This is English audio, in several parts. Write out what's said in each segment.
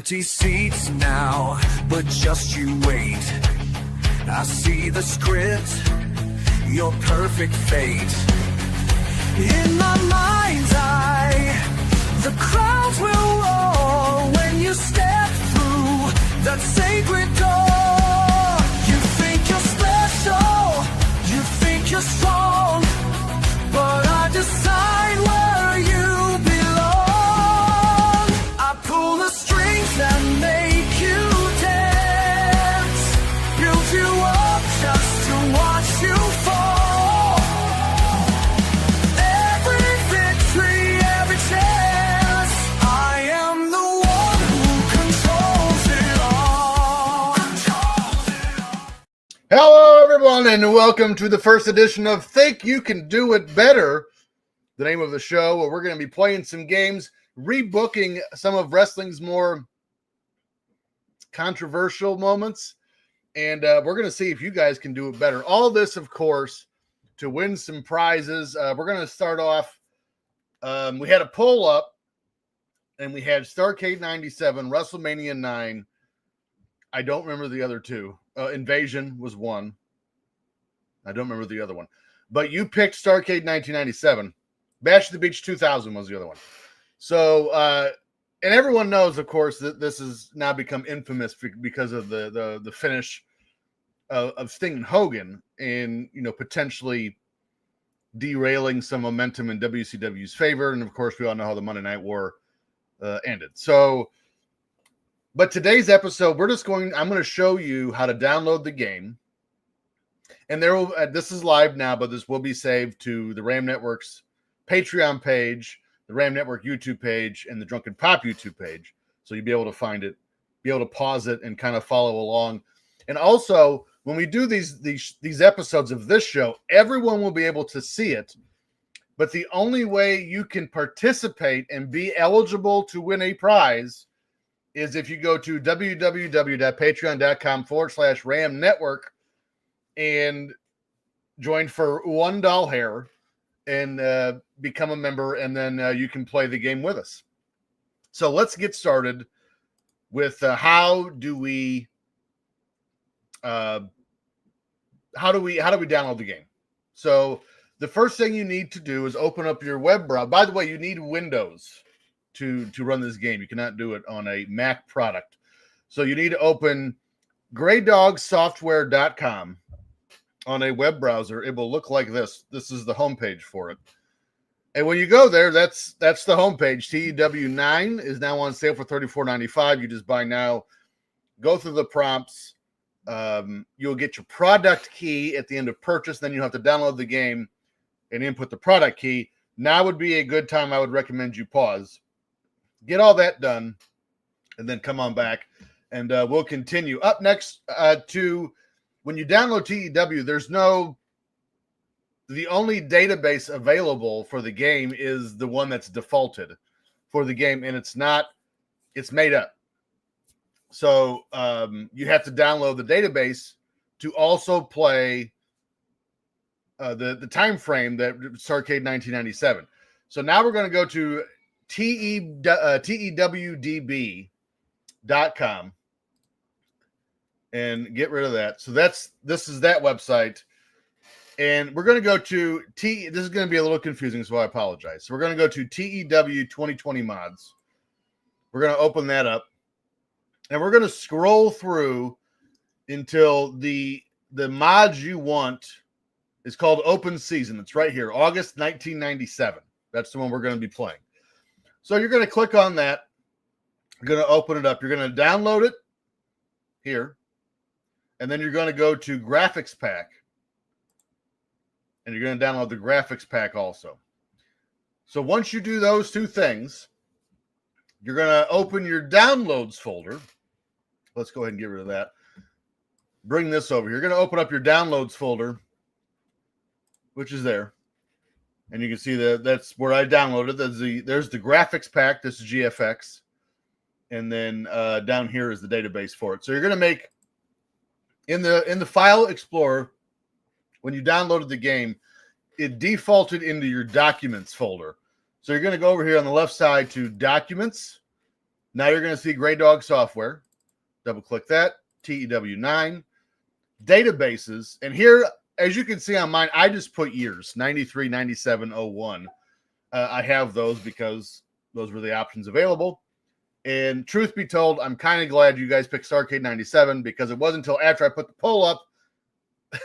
Empty seats now, but just you wait. I see the script, your perfect fate. In my mind's eye, the crowds will roar when you step through that sacred door. You think you're special, you think you're strong, but I decide where you belong. I pull the strings that make you dance, build you up just to watch you fall. Every victory, every chance, I am the one who controls it all. Hello, everyone, and welcome to the first edition of Think You Can Do It Better, the name of the show, where we're going to be playing some games, rebooking some of wrestling's more controversial moments, and we're going to see if you guys can do it better. All this, of course, to win some prizes. We're going to start off, we had a poll up, and we had Starrcade 97, WrestleMania 9. I don't remember the other two. Invasion was one. I don't remember the other one. But you picked Starrcade 1997. Bash at the Beach 2000 was the other one. So, and everyone knows, of course, that this has now become infamous because of the finish of Sting and Hogan, and potentially derailing some momentum in WCW's favor. And of course, we all know how the Monday Night War ended. So, but today's episode, I'm going to show you how to download the game. And this is live now, but this will be saved to the Ram Network's Patreon page, the Ram Network YouTube page, and the Drunken Pop YouTube page. So you'll be able to find it, be able to pause it, and kind of follow along. And also, when we do these episodes of this show, everyone will be able to see it. But the only way you can participate and be eligible to win a prize is if you go to www.patreon.com/Ram Network and join for $1 and become a member, and then you can play the game with us. So let's get started with how do we download the game. So the first thing you need to do is open up your web browser. By the way, you need Windows to run this game. You cannot do it on a Mac product. So you need to open graydogsoftware.com on a web browser. It will look like this. This is the homepage for it. And when you go there, that's the homepage. TEW9 is now on sale for $34.95. You just buy now. Go through the prompts. You'll get your product key at the end of purchase. Then you have to download the game and input the product key. Now would be a good time. I would recommend you pause. Get all that done, and then come on back, and we'll continue. Up next to when you download TEW, the only database available for the game is the one that's defaulted for the game, and it's made up. So you have to download the database to also play the time frame that Starrcade 1997. So now we're going to go to TEWDB.com and get rid of that. So this is that website. And we're going to go to this is going to be a little confusing, so I apologize. So we're going to go to TEW 2020 mods. We're going to open that up, and we're going to scroll through until the mods you want is called Open Season. It's right here, August 1997. That's the one we're going to be playing. So you're going to click on that. You're going to open it up. You're going to download it here, and then you're going to go to Graphics Pack. And you're going to download the graphics pack also. So once you do those two things, you're going to open your downloads folder. Let's go ahead and get rid of that. Bring this over. You're going to open up your downloads folder, which is there. And you can see that's where I downloaded. There's the graphics pack. This is GFX. And then down here is the database for it. So you're going to make, in the File Explorer, when you downloaded the game, it defaulted into your Documents folder. So you're going to go over here on the left side to Documents, Now you're going to see Gray Dog Software. Double click that. TEW9. Databases. And here, as you can see on mine, I just put years. 93, 97, 01. I have those because those were the options available. And truth be told, I'm kind of glad you guys picked Starrcade 97 because it wasn't until after I put the poll up,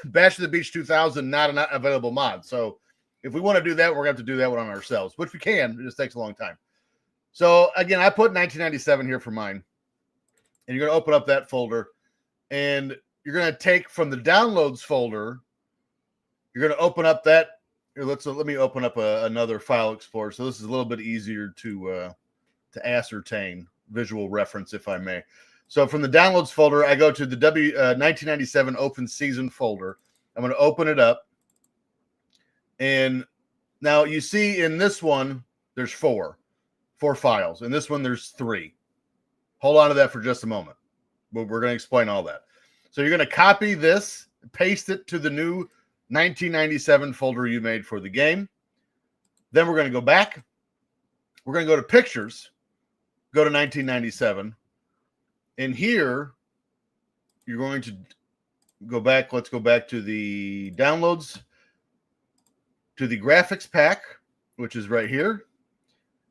Bash of the Beach 2000, not an available mod. So if we want to do that, we're going to have to do that one on ourselves, which we can. It just takes a long time. So again, I put 1997 here for mine. And you're going to open up that folder. And you're going to take from the downloads folder, you're going to open up that. Here, let me open up another file explorer. So this is a little bit easier to ascertain, visual reference, if I may. So from the downloads folder, I go to the 1997 open season folder. I'm going to open it up. And now you see in this one, there's four files. In this one, there's 3. Hold on to that for just a moment. We're going to explain all that. So you're going to copy this, paste it to the new 1997 folder you made for the game. Then we're going to go back. We're going to go to pictures, go to 1997. And here, you're going to go back. Let's go back to the downloads, to the graphics pack, which is right here.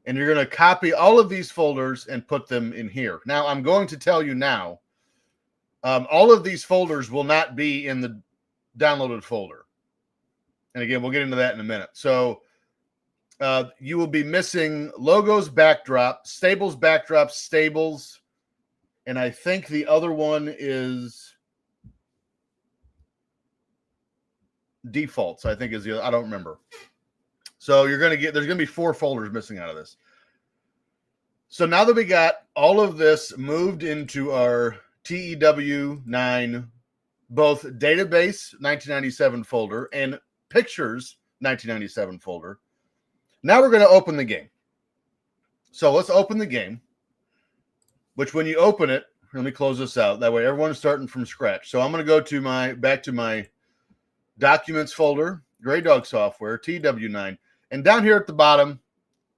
And you're going to copy all of these folders and put them in here. Now, I'm going to tell you now, all of these folders will not be in the downloaded folder. And again, we'll get into that in a minute. So you will be missing logos backdrop, stables, and I think the other one is defaults, I think is the other, I don't remember. So you're going to get, there's going to be 4 folders missing out of this. So now that we got all of this moved into our TEW9, both database 1997 folder and pictures 1997 folder, now we're going to open the game. So let's open the game, which when you open it, let me close this out. That way everyone's starting from scratch. So I'm going to go to back to my documents folder, Gray Dog Software, TEW9. And down here at the bottom,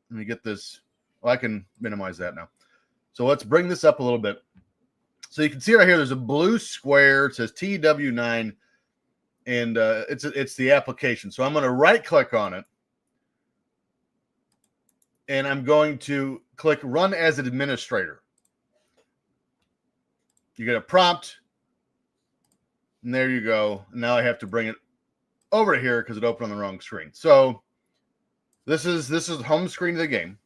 let me get this. Well, I can minimize that now. So let's bring this up a little bit. So you can see right here, there's a blue square. It says TEW9, and it's the application. So I'm going to right-click on it, and I'm going to click Run as an Administrator. You get a prompt, and there you go. Now I have to bring it over to here because it opened on the wrong screen. So this is the home screen of the game.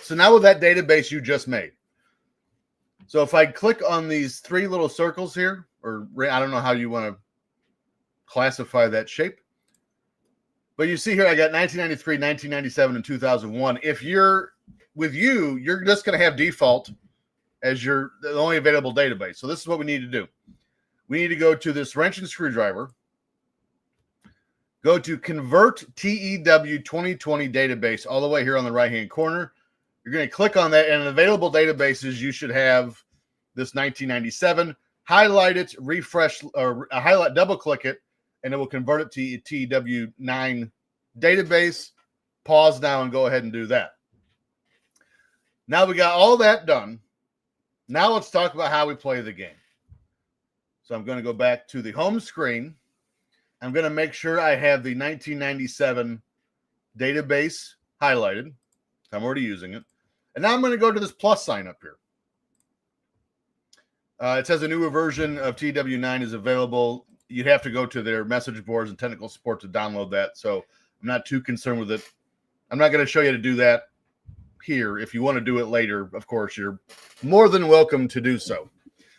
So now with that database you just made. So if I click on these 3 little circles here, or I don't know how you want to classify that shape, but you see here I got 1993, 1997, and 2001. If you're just going to have default as the only available database. So this is what we need to do. We need to go to this wrench and screwdriver, go to Convert TEW 2020 Database all the way here on the right-hand corner. You're going to click on that, and in available databases, you should have this 1997. Highlight it, refresh, or highlight, double-click it, and it will convert it to TEW9 database. Pause now and go ahead and do that. Now we got all that done. Now let's talk about how we play the game. So I'm going to go back to the home screen. I'm going to make sure I have the 1997 database highlighted. I'm already using it. And now I'm going to go to this plus sign up here. It says a newer version of TEW9 is available. You'd have to go to their message boards and technical support to download that. So I'm not too concerned with it. I'm not going to show you how to do that here. If you want to do it later, of course, you're more than welcome to do so.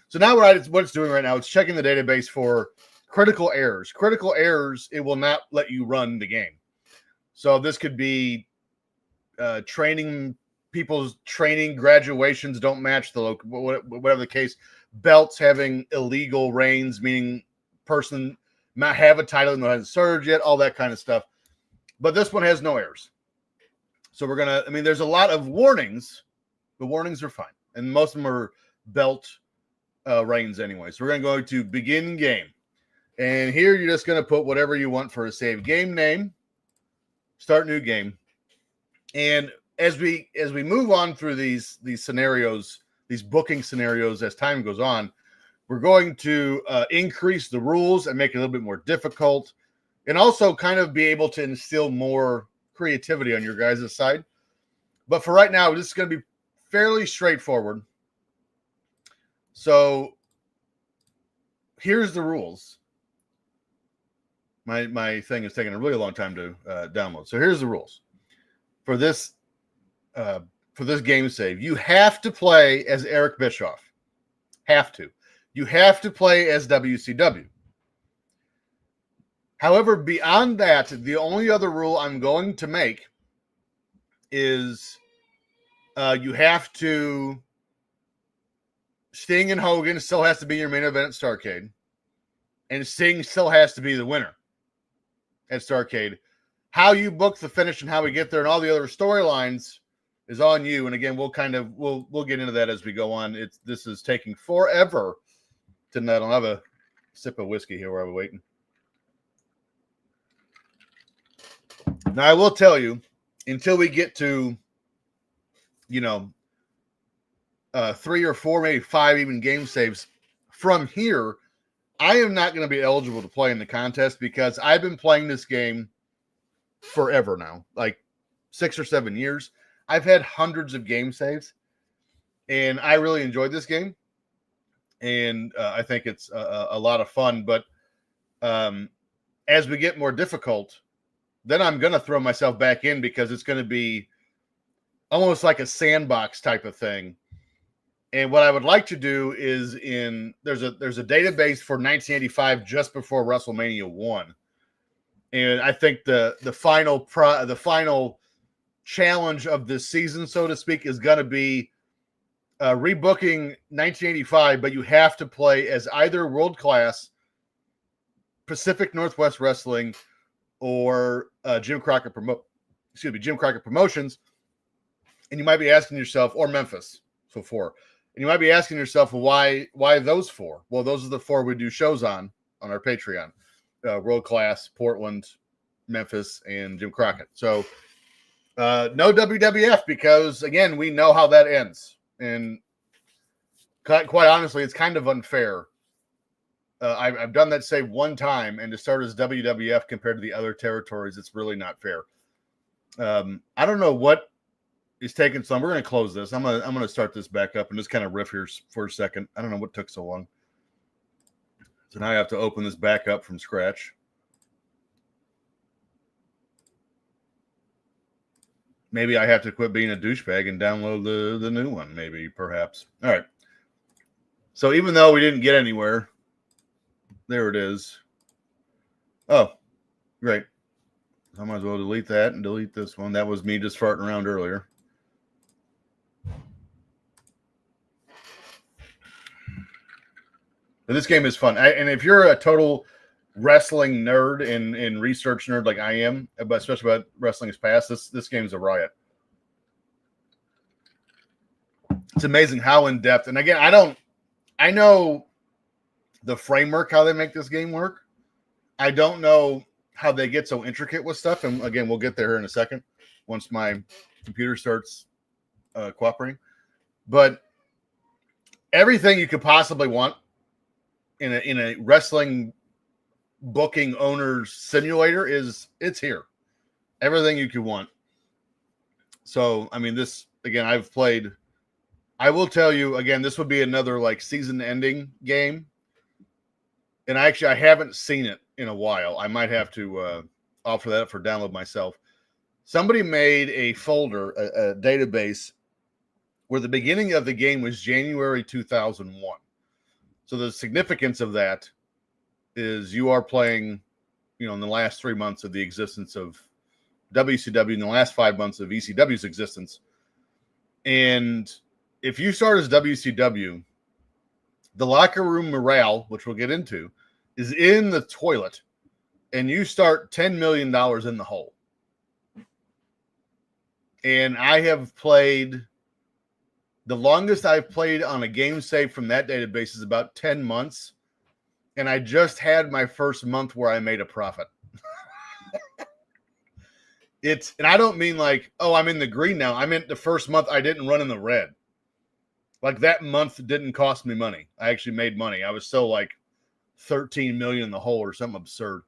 So now what it's doing right now, it's checking the database for critical errors. Critical errors, it will not let you run the game. So this could be people's training graduations don't match the whatever the case. Belts having illegal reigns, meaning person might have a title and hasn't served yet, all that kind of stuff. But this one has no errors. So we're going to, there's a lot of warnings. The warnings are fine. And most of them are belt reigns anyway. So we're going to go to begin game. And here you're just going to put whatever you want for a save. Game name, start new game. And as we move on through these scenarios, these booking scenarios, as time goes on, we're going to increase the rules and make it a little bit more difficult, and also kind of be able to instill more creativity on your guys' side. But for right now, this is going to be fairly straightforward. So here's the rules. My thing is taking a really long time to download. So here's the rules for this game save. You have to play as Eric Bischoff. Have to. You have to play as WCW. However, beyond that, the only other rule I'm going to make is you have to. Sting and Hogan still has to be your main event at Starrcade, and Sting still has to be the winner at Starrcade. How you book the finish and how we get there and all the other storylines is on you. And again, we'll get into that as we go on. This is taking forever tonight. I'll have a sip of whiskey here while we're waiting. Now, I will tell you, until we get to, 3 or 4, maybe 5 even game saves from here, I am not going to be eligible to play in the contest because I've been playing this game forever now, like 6 or 7 years. I've had hundreds of game saves, and I really enjoyed this game, and I think it's a lot of fun. But as we get more difficult, then I'm going to throw myself back in because it's going to be almost like a sandbox type of thing. And what I would like to do is there's a database for 1985 just before WrestleMania 1. And I think the final challenge of this season, so to speak, is going to be rebooking 1985, but you have to play as either World Class, Pacific Northwest Wrestling, or Jim Crockett Promotions. And you might be asking yourself, or Memphis, so 4. And you might be asking yourself, well, why those 4? Well, those are the 4 we do shows on our Patreon. World Class, Portland, Memphis, and Jim Crockett. So no WWF because, again, we know how that ends. And quite honestly, it's kind of unfair. I've done that save one time, and to start as WWF compared to the other territories, it's really not fair. I don't know what is taking so long. We're going to close this. I'm going to start this back up and just kind of riff here for a second. I don't know what took so long. So now I have to open this back up from scratch. Maybe I have to quit being a douchebag and download the new one, maybe, perhaps. All right. So even though we didn't get anywhere, there it is. Oh, great. I might as well delete that and delete this one. That was me just farting around earlier. But this game is fun. And if you're a total wrestling nerd and research nerd like I am, but especially about wrestling's past, this game's a riot. It's amazing how in depth. And again, I know the framework, how they make this game work. I don't know how they get so intricate with stuff. And again, we'll get there in a second once my computer starts cooperating. But everything you could possibly want in a wrestling booking owner's simulator it's here. Everything you could want. So, I mean, this, again, I will tell you, again, this would be another like season ending game. And I haven't seen it in a while. I might have to offer that up for download myself. Somebody made a folder, a database, where the beginning of the game was January 2001. So the significance of that is you are playing, in the last 3 months of the existence of WCW, in the last 5 months of ECW's existence. And if you start as WCW, the locker room morale, which we'll get into, is in the toilet, and you start $10 million in the hole. And I have played, the longest I've played on a game save from that database is about 10 months. And I just had my first month where I made a profit. and I don't mean like, oh, I'm in the green now. I meant the first month I didn't run in the red. Like that month didn't cost me money. I actually made money. I was still like 13 million in the hole or something absurd.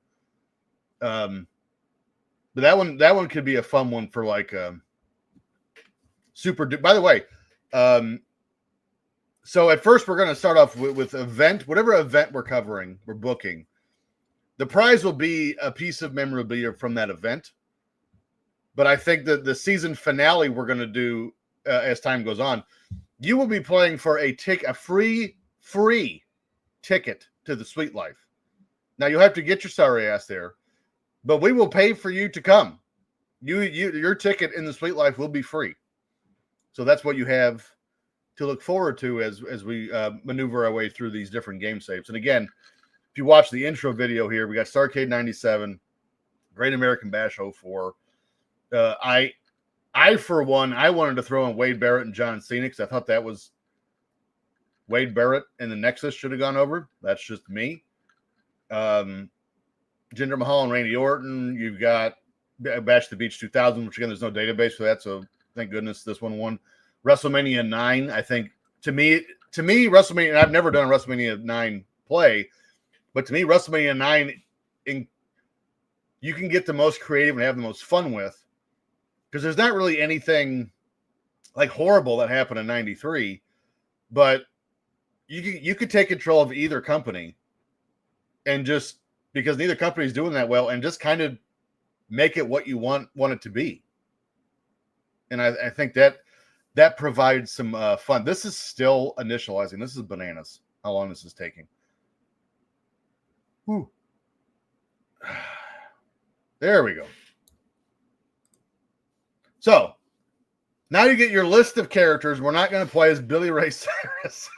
But that one could be a fun one for like super. By the way, so at first we're going to start off with event, whatever event we're booking. The prize will be a piece of memorabilia from that event. But I think that the season finale we're going to do as time goes on, you will be playing for a free ticket to the Sweet Life. Now you'll have to get your sorry ass there, but we will pay for you to come. Your ticket in the Sweet Life will be free. So that's what you have to look forward to as we maneuver our way through these different game saves. And again, if you watch the intro video here, we got Starrcade 97, Great American Bash 04. I for one, I wanted to throw in Wade Barrett and John Cena because I thought that was Wade Barrett and the Nexus should have gone over. That's just me. Jinder Mahal and Randy Orton. You've got Bash the Beach 2000, which again, there's no database for that. So thank goodness this one won. WrestleMania 9, I think to me, WrestleMania, and I've never done a WrestleMania 9 play, but to me, WrestleMania 9, you can get the most creative and have the most fun with. Because there's not really anything like horrible that happened in 93, but you could take control of either company and just because neither company is doing that well and just kind of make it what you want it to be. And I think that provides some fun. This is still initializing. This is bananas how long this is taking. Whew. There we go. So, now you get your list of characters. We're not going to play as Billy Ray Cyrus.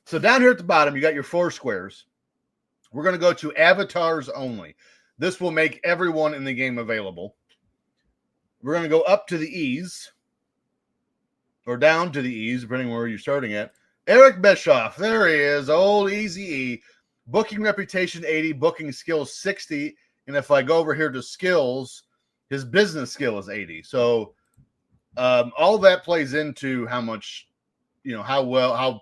So, down here at the bottom, you got your 4 squares. We're going to go to avatars only. This will make everyone in the game available. We're going to go up to the E's. Or down to the E's, depending on where you're starting at. Eric Bischoff. There he is. Old Easy E. Booking reputation 80. Booking skills 60. And if I go over here to skills, his business skill is 80. So all that plays into how much, how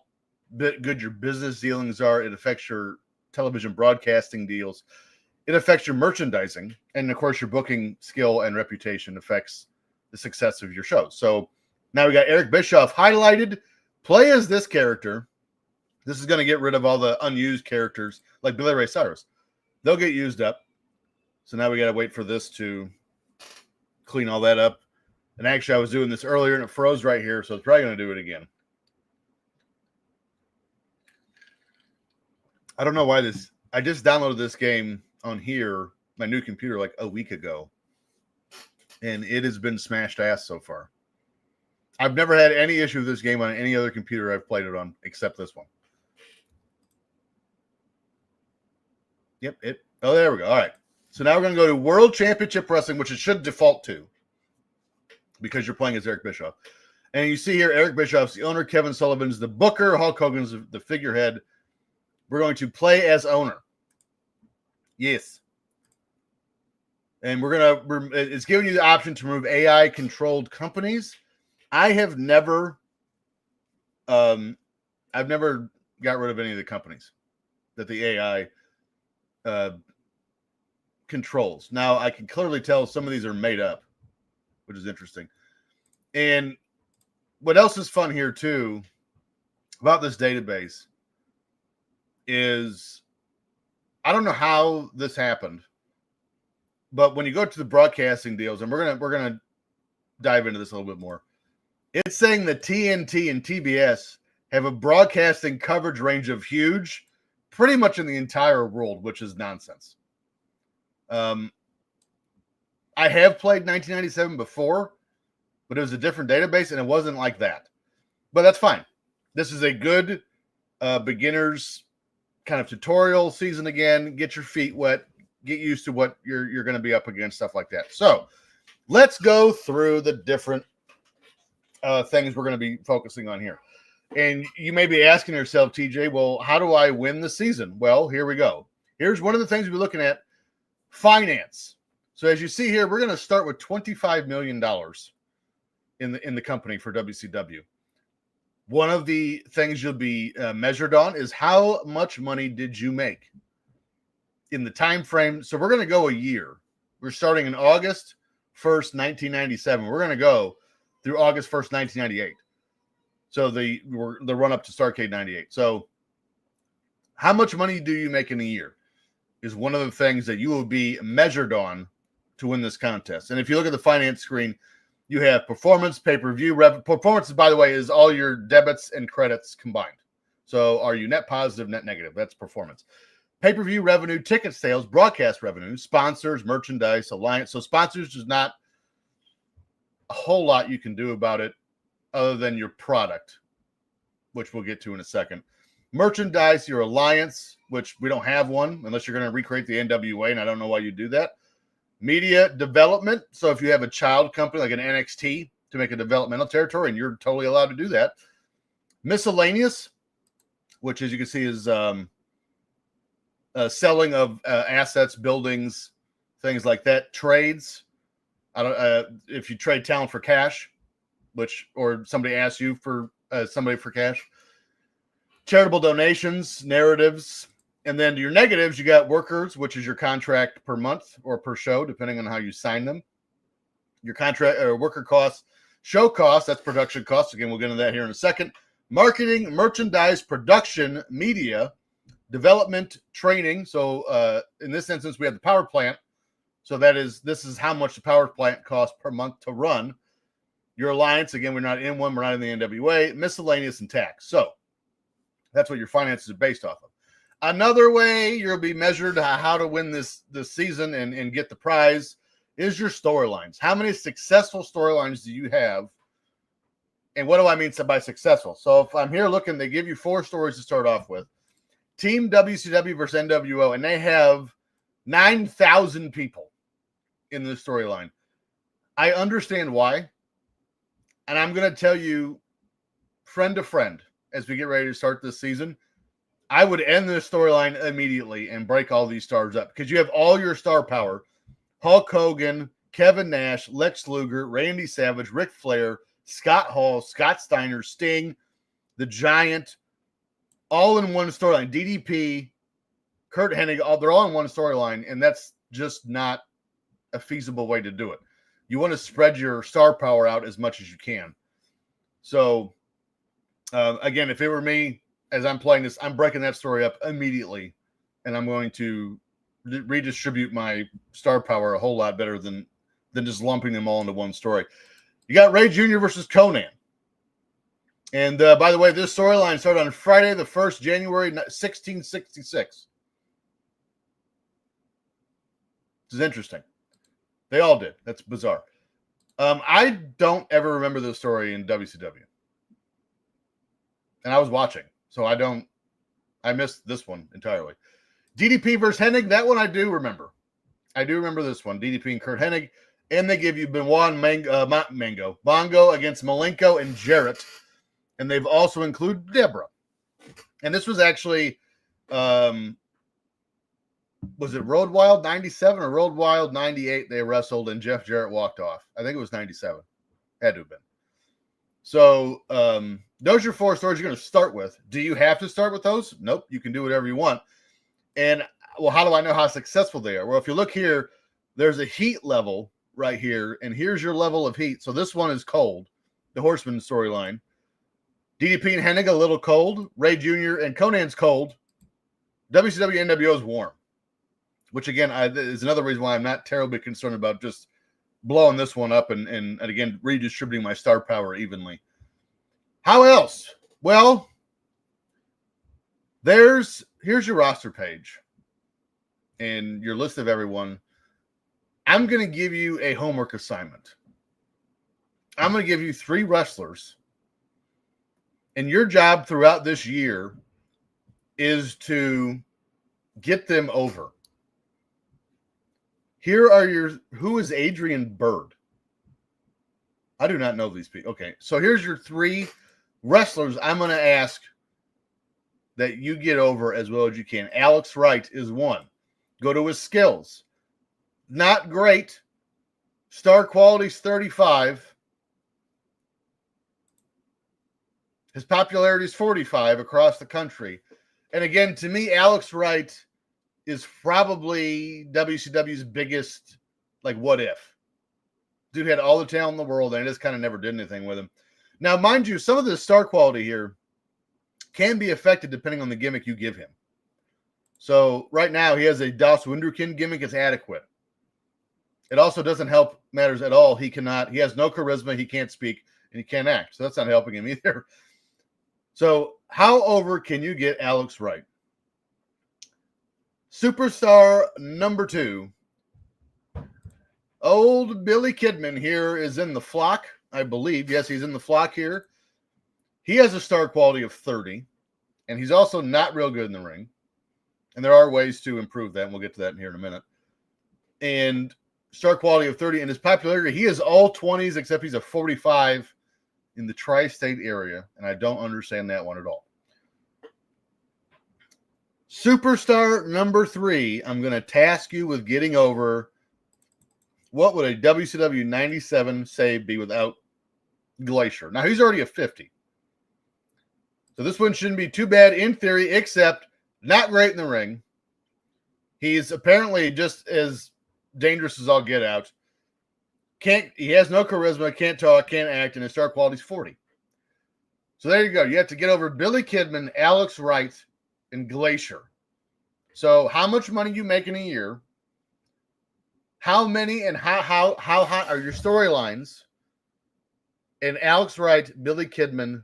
good your business dealings are. It affects your television broadcasting deals. It affects your merchandising. And, of course, your booking skill and reputation affects the success of your show. So now we got Eric Bischoff highlighted. Play as this character. This is going to get rid of all the unused characters like Billy Ray Cyrus. They'll get used up. So now we got to wait for this to clean all that up. And actually, I was doing this earlier and it froze right here, so it's probably going to do it again. I don't know why this. I just downloaded this game on here, my new computer, like a week ago, and it has been smashed ass so far. I've never had any issue with this game on any other computer I've played it on except this one. Yep. Oh, there we go. All right. So now we're going to go to World Championship Wrestling, which it should default to because you're playing as Eric Bischoff. And you see here, Eric Bischoff's the owner, Kevin Sullivan's the booker, Hulk Hogan's the figurehead. We're going to play as owner. Yes. And it's giving you the option to remove AI-controlled companies. I have never, got rid of any of the companies that the AI controls. Now, I can clearly tell some of these are made up, which is interesting. And what else is fun here, too, about this database is, I don't know how this happened, but when you go to the broadcasting deals, and we're gonna dive into this a little bit more, it's saying that TNT and TBS have a broadcasting coverage range of huge, pretty much in the entire world, which is nonsense. I have played 1997 before, but it was a different database, and it wasn't like that. But that's fine. This is a good beginner's kind of tutorial season again. Get your feet wet. Get used to what you're going to be up against, stuff like that. So let's go through the different things we're going to be focusing on here. And you may be asking yourself, TJ, well, how do I win the season? Well, here we go. Here's one of the things we're looking at. Finance. So as you see here, we're going to start with $25 million in the company for WCW. One of the things you'll be measured on is how much money did you make in the time frame. So we're going to go a year. We're starting in August 1st, 1997. We're going to go through August 1st, 1998. So the run up to Starrcade 98. So how much money do you make in a year is one of the things that you will be measured on to win this contest. And if you look at the finance screen, you have performance, pay-per-view, performance, by the way, is all your debits and credits combined. So are you net positive, net negative? That's performance. Pay-per-view revenue, ticket sales, broadcast revenue, sponsors, merchandise, alliance. So sponsors is not a whole lot you can do about it other than your product, which we'll get to in a second. Merchandise, your alliance, which we don't have one unless you're going to recreate the NWA, and I don't know why you do that. Media development. So if you have a child company like an NXT to make a developmental territory, and you're totally allowed to do that. Miscellaneous, which as you can see is selling of assets, buildings, things like that. Trades. I don't. If you trade talent for cash, or somebody asks you for somebody for cash. Charitable donations, narratives, and then your negatives, you got workers, which is your contract per month or per show, depending on how you sign them. Your contract or worker costs, show costs, that's production costs. Again, we'll get into that here in a second. Marketing, merchandise, production, media, development, training. So in this instance, we have the power plant. So this is how much the power plant costs per month to run. Your alliance, again, we're not in one, we're not in the NWA, miscellaneous, and tax. So that's what your finances are based off of. Another way you'll be measured how to win this season and get the prize is your storylines. How many successful storylines do you have? And what do I mean by successful? So if I'm here looking, they give you 4 stories to start off with. Team WCW versus NWO, and they have 9,000 people in this storyline. I understand why. And I'm going to tell you, friend to friend, as we get ready to start this season, I would end this storyline immediately and break all these stars up because you have all your star power. Hulk Hogan, Kevin Nash, Lex Luger, Randy Savage, Ric Flair, Scott Hall, Scott Steiner, Sting, The Giant, all in one storyline. DDP, Kurt Hennig, they're all in one storyline, and that's just not a feasible way to do it. You want to spread your star power out as much as you can. So, again, if it were me, as I'm playing this, I'm breaking that story up immediately, and I'm going to redistribute my star power a whole lot better than just lumping them all into one story. You got Ray Jr. versus Conan. And by the way, this storyline started on Friday the 1st, January 1666. This is interesting. They all did. That's bizarre. I don't ever remember this story in WCW. And I was watching, so I missed this one entirely. DDP versus Hennig, that one I do remember. I do remember this one, DDP and Kurt Hennig. And they give you Benoit and Bongo against Malenko and Jarrett. And they've also included Deborah. And this was actually, was it Road Wild 97 or Road Wild 98 they wrestled and Jeff Jarrett walked off? I think it was 97. Had to have been. So those are your 4 stories you're going to start with. Do you have to start with those? Nope. You can do whatever you want. And, well, how do I know how successful they are? Well, if you look here, there's a heat level right here, and here's your level of heat. So this one is cold, the Horseman storyline. DDP and Hennig a little cold. Ray Jr. and Conan's cold. WCW NWO is warm, which again is another reason why I'm not terribly concerned about just blowing this one up and again redistributing my star power evenly. How else? Well, here's your roster page and your list of everyone. I'm going to give you a homework assignment. I'm going to give you 3 wrestlers. And your job throughout this year is to get them over. Here are who is Adrian Byrd? I do not know these people. Okay, so here's your 3 wrestlers I'm going to ask that you get over as well as you can. Alex Wright is one. Go to his skills. not great. Star quality's 35. His popularity is 45 across the country. And again, to me, Alex Wright is probably WCW's biggest, like, what if. Dude had all the talent in the world, and it just kind of never did anything with him. Now, mind you, some of the star quality here can be affected depending on the gimmick you give him. So right now, he has a Das Wunderkind gimmick. It's adequate. It also doesn't help matters at all. He has no charisma, he can't speak, and he can't act. So that's not helping him either. So how over can you get Alex Wright? Superstar number 2. Old Billy Kidman here is in the flock, I believe. Yes, he's in the flock here. He has a star quality of 30, and he's also not real good in the ring. And there are ways to improve that, and we'll get to that here in a minute. And star quality of 30, and his popularity, he is all 20s, except he's a 45 in the tri-state area, and I don't understand that one at all. Superstar number 3, I'm going to task you with getting over. What would a WCW 97 save be without Glacier? Now, he's already a 50. So this one shouldn't be too bad in theory, except not great in the ring. He's apparently just as dangerous as all get out. He has no charisma, can't talk, can't act, and his star quality's 40. So there you go. You have to get over Billy Kidman, Alex Wright, and Glacier. So how much money you make in a year? How many and how hot are your storylines? And Alex Wright, Billy Kidman,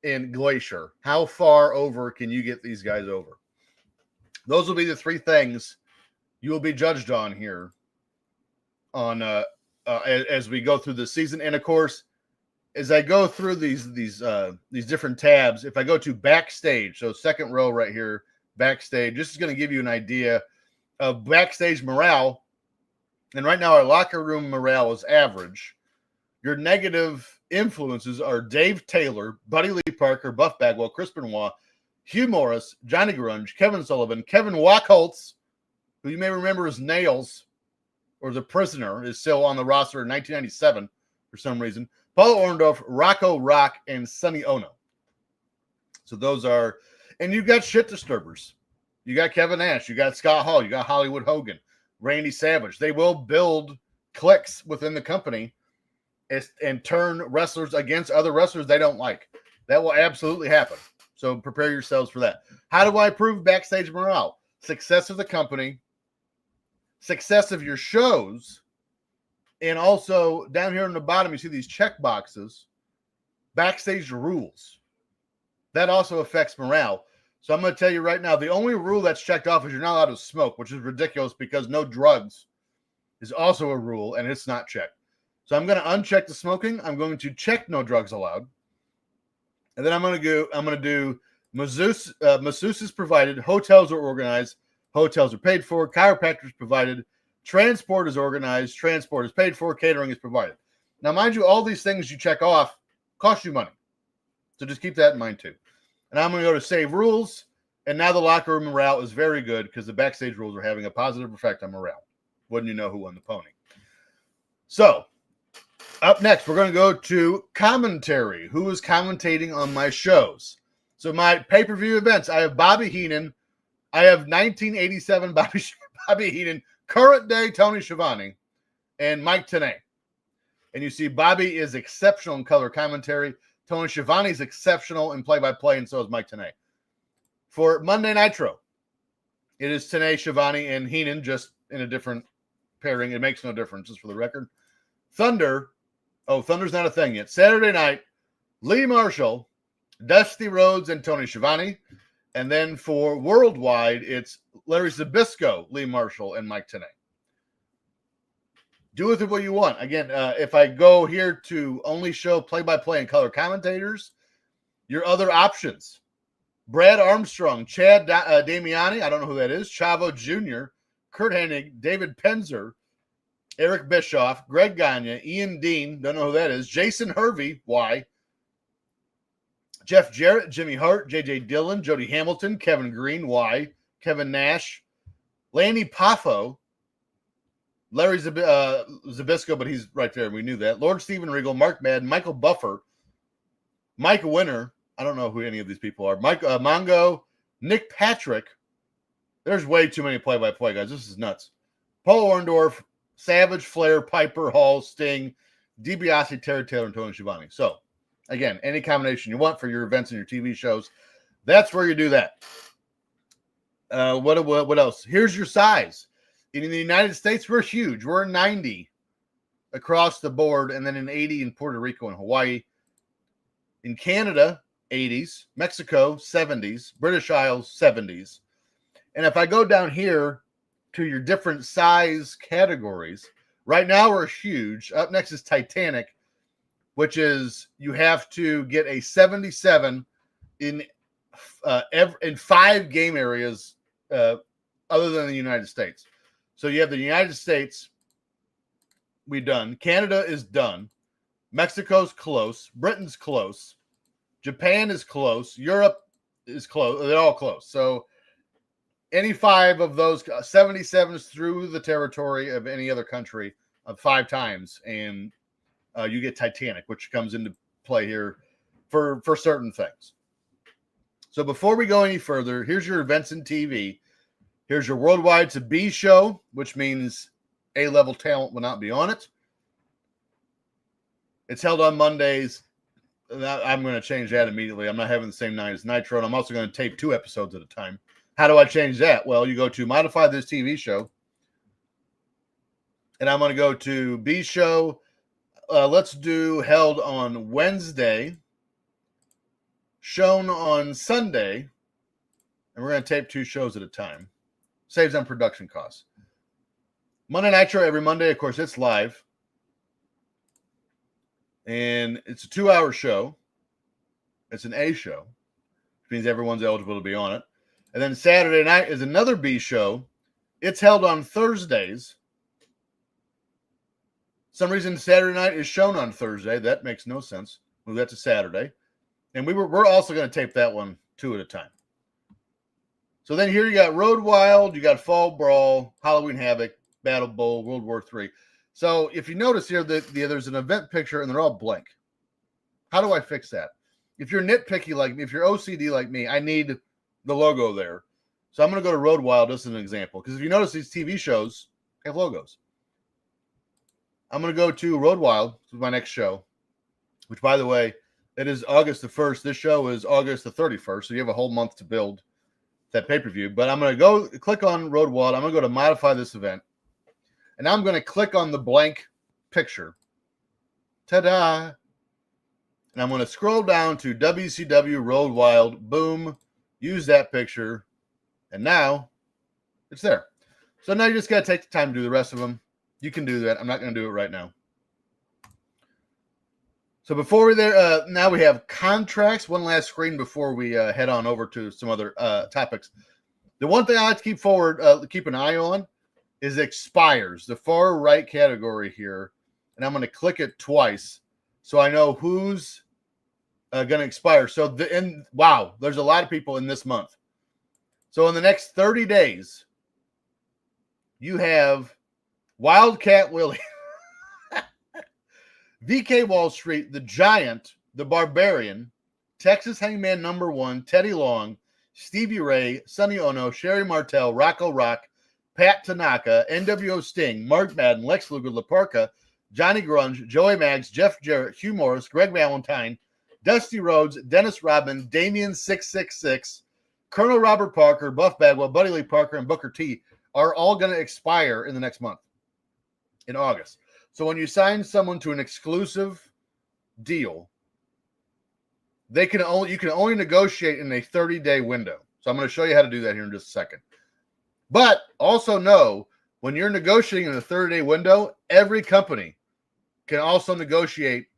and Glacier. How far over can you get these guys over? Those will be the 3 things you will be judged on here on as we go through the season. And of course, as I go through these different tabs, if I go to backstage, so second row right here, backstage, this is going to give you an idea of backstage morale. And right now, our locker room morale is average. Your negative influences are Dave Taylor, Buddy Lee Parker, Buff Bagwell, Chris Benoit, Hugh Morris, Johnny Grunge, Kevin Sullivan, Kevin Wachholtz, who you may remember as Nails, or The Prisoner, is still on the roster in 1997 for some reason. Paul Orndorff, Rocco Rock, and Sonny Ono. So those are, and you've got shit disturbers. You got Kevin Nash, you got Scott Hall, you got Hollywood Hogan, Randy Savage. They will build cliques within the company and turn wrestlers against other wrestlers they don't like. That will absolutely happen. So prepare yourselves for that. How do I prove backstage morale? Success of the company, success of your shows, and also down here on the bottom, you see these check boxes, backstage rules. That also affects morale. So I'm going to tell you right now, the only rule that's checked off is you're not allowed to smoke, which is ridiculous because no drugs is also a rule, and it's not checked. So I'm going to uncheck the smoking. I'm going to check no drugs allowed. And then I'm going to do masseuse is provided, hotels are organized, hotels are paid for, chiropractors provided, transport is organized, transport is paid for, catering is provided. Now, mind you, all these things you check off cost you money. So just keep that in mind too. And I'm going to go to save rules. And now the locker room morale is very good because the backstage rules are having a positive effect on morale. Wouldn't you know who won the pony? So up next, we're going to go to commentary. Who is commentating on my shows? So my pay-per-view events, I have Bobby Heenan. I have 1987 Bobby Heenan, current day Tony Schiavone, and Mike Tenay. And you see Bobby is exceptional in color commentary. Tony Schiavone is exceptional in play-by-play, and so is Mike Tenay. For Monday Nitro, it is Tenay, Schiavone, and Heenan, just in a different pairing. It makes no difference, just for the record. Thunder's not a thing yet. Saturday night, Lee Marshall, Dusty Rhodes, and Tony Schiavone. And then for Worldwide, it's Larry Zbyszko, Lee Marshall, and Mike Tenay. Do with it what you want. Again, if I go here to only show play-by-play and color commentators, your other options: Brad Armstrong, Chad Damiani, I don't know who that is, Chavo Jr., Kurt Hennig, David Penzer, Eric Bischoff, Greg Gagne, Ian Dean, don't know who that is, Jason Hervey, why? Jeff Jarrett, Jimmy Hart, J.J. Dillon, Jody Hamilton, Kevin Green, why? Kevin Nash, Lanny Poffo, Larry Zbyszko, but he's right there. We knew that. Lord Steven Regal, Mark Madden, Michael Buffer, Mike Winner. I don't know who any of these people are. Mike Mongo, Nick Patrick. There's way too many play-by-play guys. This is nuts. Paul Orndorff, Savage, Flair, Piper, Hall, Sting, DiBiase, Terry Taylor, and Tony Schiavone. So, again, any combination you want for your events and your TV shows, that's where you do that. What else? Here's your size. In the United States, we're huge. We're 90 across the board, and then an 80 in Puerto Rico and Hawaii. In Canada, 80s. Mexico, 70s. British Isles, 70s. And if I go down here to your different size categories, right now we're huge. Up next is Titanic, which is you have to get a 77 in 5 game areas other than the United States. So you have the United States, we done. Canada is done. Mexico's close. Britain's close. Japan is close. Europe is close. They're all close. So any 5 of those 77s through the territory of any other country of 5 times, and you get Titanic, which comes into play here for certain things. So before we go any further, here's your events and TV. Here's your worldwide. It's a B show, which means A-level talent will not be on it. It's held on Mondays. I'm going to change that immediately. I'm not having the same night as Nitro, and I'm also going to tape 2 episodes at a time. How do I change that? Well, you go to Modify This TV Show, and I'm going to go to B show. Let's do held on Wednesday, shown on Sunday, and we're going to tape 2 shows at a time. Saves on production costs. Monday Nitro every Monday. Of course, it's live. And it's a 2-hour show. It's an A show, which means everyone's eligible to be on it. And then Saturday night is another B show. It's held on Thursdays. Some reason Saturday night is shown on Thursday. That makes no sense. Move that to Saturday. And we're also going to tape that one 2 at a time. So then here you got Road Wild, you got Fall Brawl, Halloween Havoc, Battle Bowl, World War III. So if you notice here that there's an event picture and they're all blank. How do I fix that? If you're nitpicky like me, if you're OCD like me, I need the logo there. So I'm going to go to Road Wild as an example. Because if you notice, these TV shows have logos. I'm going to go to Road Wild. This is my next show. Which, by the way, it is August the 1st. This show is August the 31st. So you have a whole month to build that pay-per-view. But I'm going to go click on Road Wild. I'm going to go to Modify This Event. And I'm going to click on the blank picture. Ta-da! And I'm going to scroll down to WCW Road Wild. Boom. Use that picture. And now it's there. So now you just got to take the time to do the rest of them. You can do that. I'm not going to do it right now. So before we're there, now we have contracts. One last screen before we head on over to some other topics. The one thing I like to keep an eye on is expires, the far right category here. And I'm going to click it twice so I know who's going to expire. So wow, there's a lot of people in this month. So in the next 30 days, you have Wildcat Willie, VK Wall Street, The Giant, The Barbarian, Texas Hangman #1, Teddy Long, Stevie Ray, Sonny Ono, Sherry Martel, Rocco Rock, Pat Tanaka, NWO Sting, Mark Madden, Lex Luger, La Parka, Johnny Grunge, Joey Maggs, Jeff Jarrett, Hugh Morris, Greg Valentine, Dusty Rhodes, Dennis Rodman, Damian 666, Colonel Robert Parker, Buff Bagwell, Buddy Lee Parker, and Booker T are all going to expire in the next month, in August. So when you sign someone to an exclusive deal, you can only negotiate in a 30-day window. So I'm going to show you how to do that here in just a second. But also know, when you're negotiating in a 30-day window, every company can also negotiate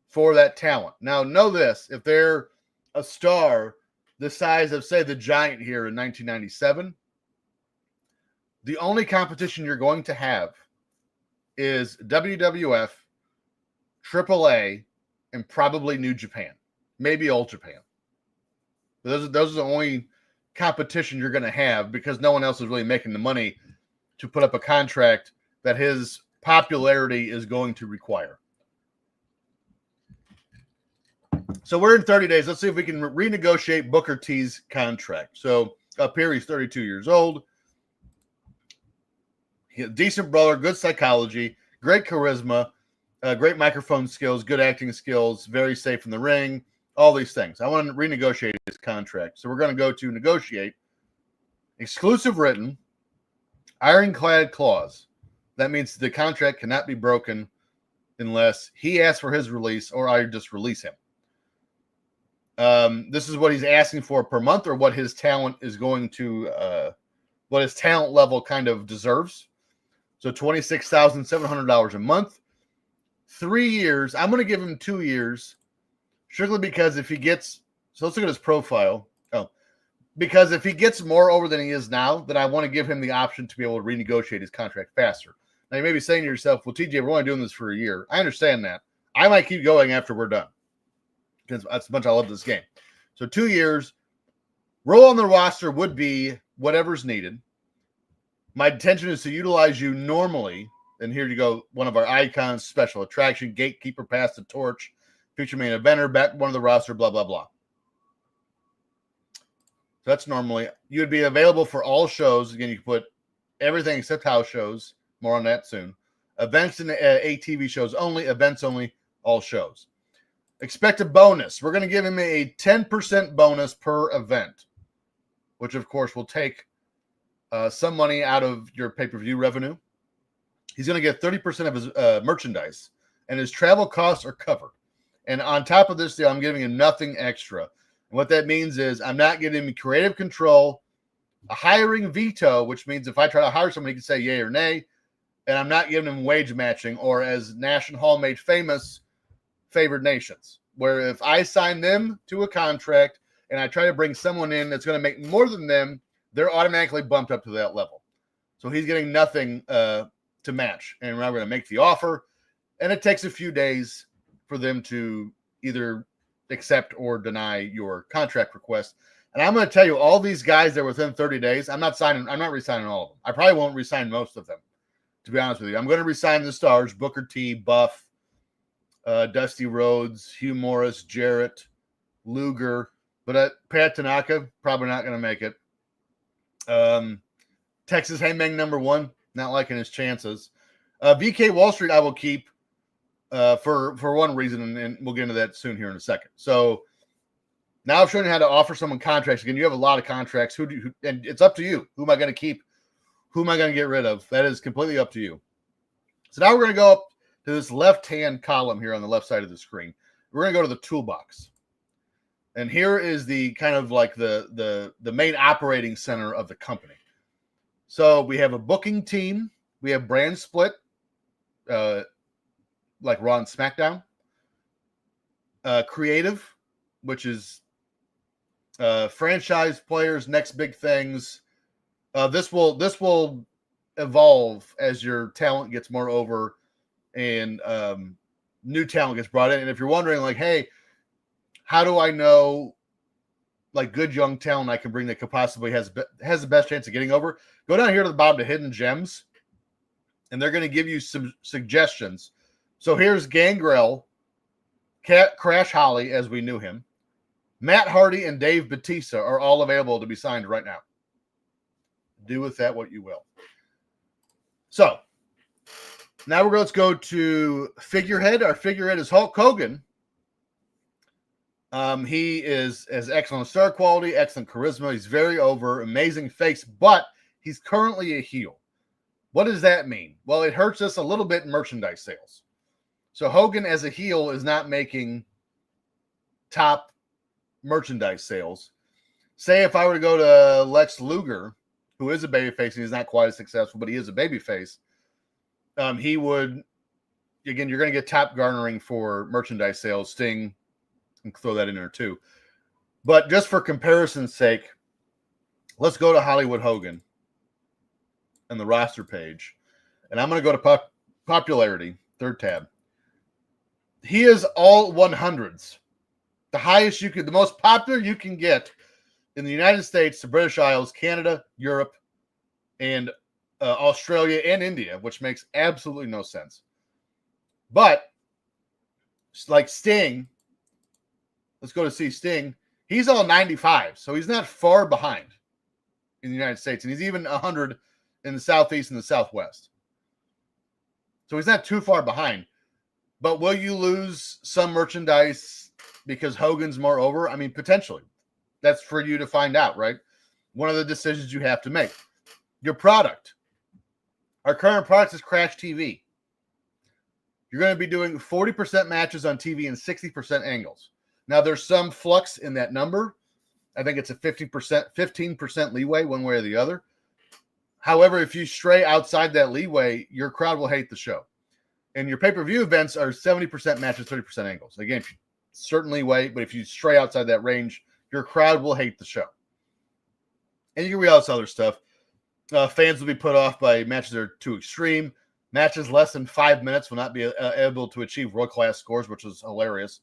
for that talent. Now, know this. If they're a star the size of, say, The Giant here in 1997, the only competition you're going to have is WWF, AAA, and probably New Japan. Maybe Old Japan. Those are the only competition you're going to have, because no one else is really making the money to put up a contract that his popularity is going to require. So we're in 30 days. Let's see if we can renegotiate Booker T's contract. So up here, he's 32 years old. Decent brawler, good psychology, great charisma, great microphone skills, good acting skills, very safe in the ring, all these things. I want to renegotiate his contract. So we're going to go to negotiate. Exclusive written, ironclad clause. That means the contract cannot be broken unless he asks for his release or I just release him. This is what he's asking for per month, or what his talent is going to, what his talent level kind of deserves. So $26,700 a month, 3 years. I'm going to give him 2 years, strictly because if he gets, so let's look at his profile. Oh, because if he gets more over than he is now, then I want to give him the option to be able to renegotiate his contract faster. Now you may be saying to yourself, well, TJ, we're only doing this for a year. I understand that. I might keep going after we're done, because that's much I love this game. So 2 years, role on the roster would be whatever's needed. My intention is to utilize you normally, and here you go, one of our icons, special attraction, gatekeeper, pass the torch, feature main eventer, back one of the roster, blah, blah, blah. So that's normally. You would be available for all shows. Again, you can put everything except house shows. More on that soon. Events and ATV shows only, events only, all shows. Expect a bonus. We're going to give him a 10% bonus per event, which, of course, will take some money out of your pay-per-view revenue. He's going to get 30% of his merchandise, and his travel costs are covered. And on top of this deal, I'm giving him nothing extra. And what that means is I'm not giving him creative control, a hiring veto, which means if I try to hire somebody, he can say yay or nay, and I'm not giving him wage matching, or as National Hall made famous, favored nations, where if I sign them to a contract and I try to bring someone in that's going to make more than them, they're automatically bumped up to that level. So he's getting nothing to match. And we're going to make the offer, and it takes a few days for them to either accept or deny your contract request. And I'm going to tell you, all these guys that are within 30 days, I'm not re-signing all of them. I probably won't re-sign most of them, to be honest with you. I'm going to re-sign the stars, Booker T, Buff, Dusty Rhodes, Hugh Morris, Jarrett, Luger, but Pat Tanaka, probably not going to make it. Texas Hangman #1, not liking his chances. VK Wall Street I will keep for one reason, and we'll get into that soon here in a second. So now I've shown you how to offer someone contracts. Again, you have a lot of contracts. And it's up to you. Who am I going to keep? Who am I going to get rid of? That is completely up to you. So now we're going to go up to this left-hand column here on the left side of the screen. We're going to go to the toolbox. And here is the kind of like the main operating center of the company. So we have a booking team. We have brand split, like Raw and SmackDown. Creative, which is franchise players, next big things. This will evolve as your talent gets more over and new talent gets brought in. And if you're wondering, like, hey, how do I know, like, good young talent I can bring that could possibly has the best chance of getting over? Go down here to the bottom to Hidden Gems, and they're going to give you some suggestions. So here's Gangrel, Crash Holly, as we knew him. Matt Hardy and Dave Bautista are all available to be signed right now. Do with that what you will. So now let's go to figurehead. Our figurehead is Hulk Hogan. He has excellent star quality, excellent charisma. He's very over, amazing face, but he's currently a heel. What does that mean? Well, it hurts us a little bit in merchandise sales. So Hogan as a heel is not making top merchandise sales. Say if I were to go to Lex Luger, who is a babyface and he's not quite as successful, but he is a babyface, he would, again, you're going to get top garnering for merchandise sales. Sting, and throw that in there too. But just for comparison's sake, let's go to Hollywood Hogan and the roster page. And I'm going to go to popularity, third tab. He is all 100s. The highest you could, the most popular you can get in the United States, the British Isles, Canada, Europe, and Australia and India, which makes absolutely no sense. But like Sting, let's go to see Sting. He's all 95, so he's not far behind in the United States, and he's even 100 in the Southeast and the Southwest. So he's not too far behind. But will you lose some merchandise because Hogan's more over? I mean, potentially. That's for you to find out, right? One of the decisions you have to make. Your product. Our current product is Crash TV. You're going to be doing 40% matches on TV and 60% angles. Now, there's some flux in that number. I think it's a 15% leeway one way or the other. However, if you stray outside that leeway, your crowd will hate the show. And your pay-per-view events are 70% matches, 30% angles. Again, certain leeway, but if you stray outside that range, your crowd will hate the show. And you can read all this other stuff. Fans will be put off by matches that are too extreme. Matches less than 5 minutes will not be able to achieve world-class scores, which is hilarious.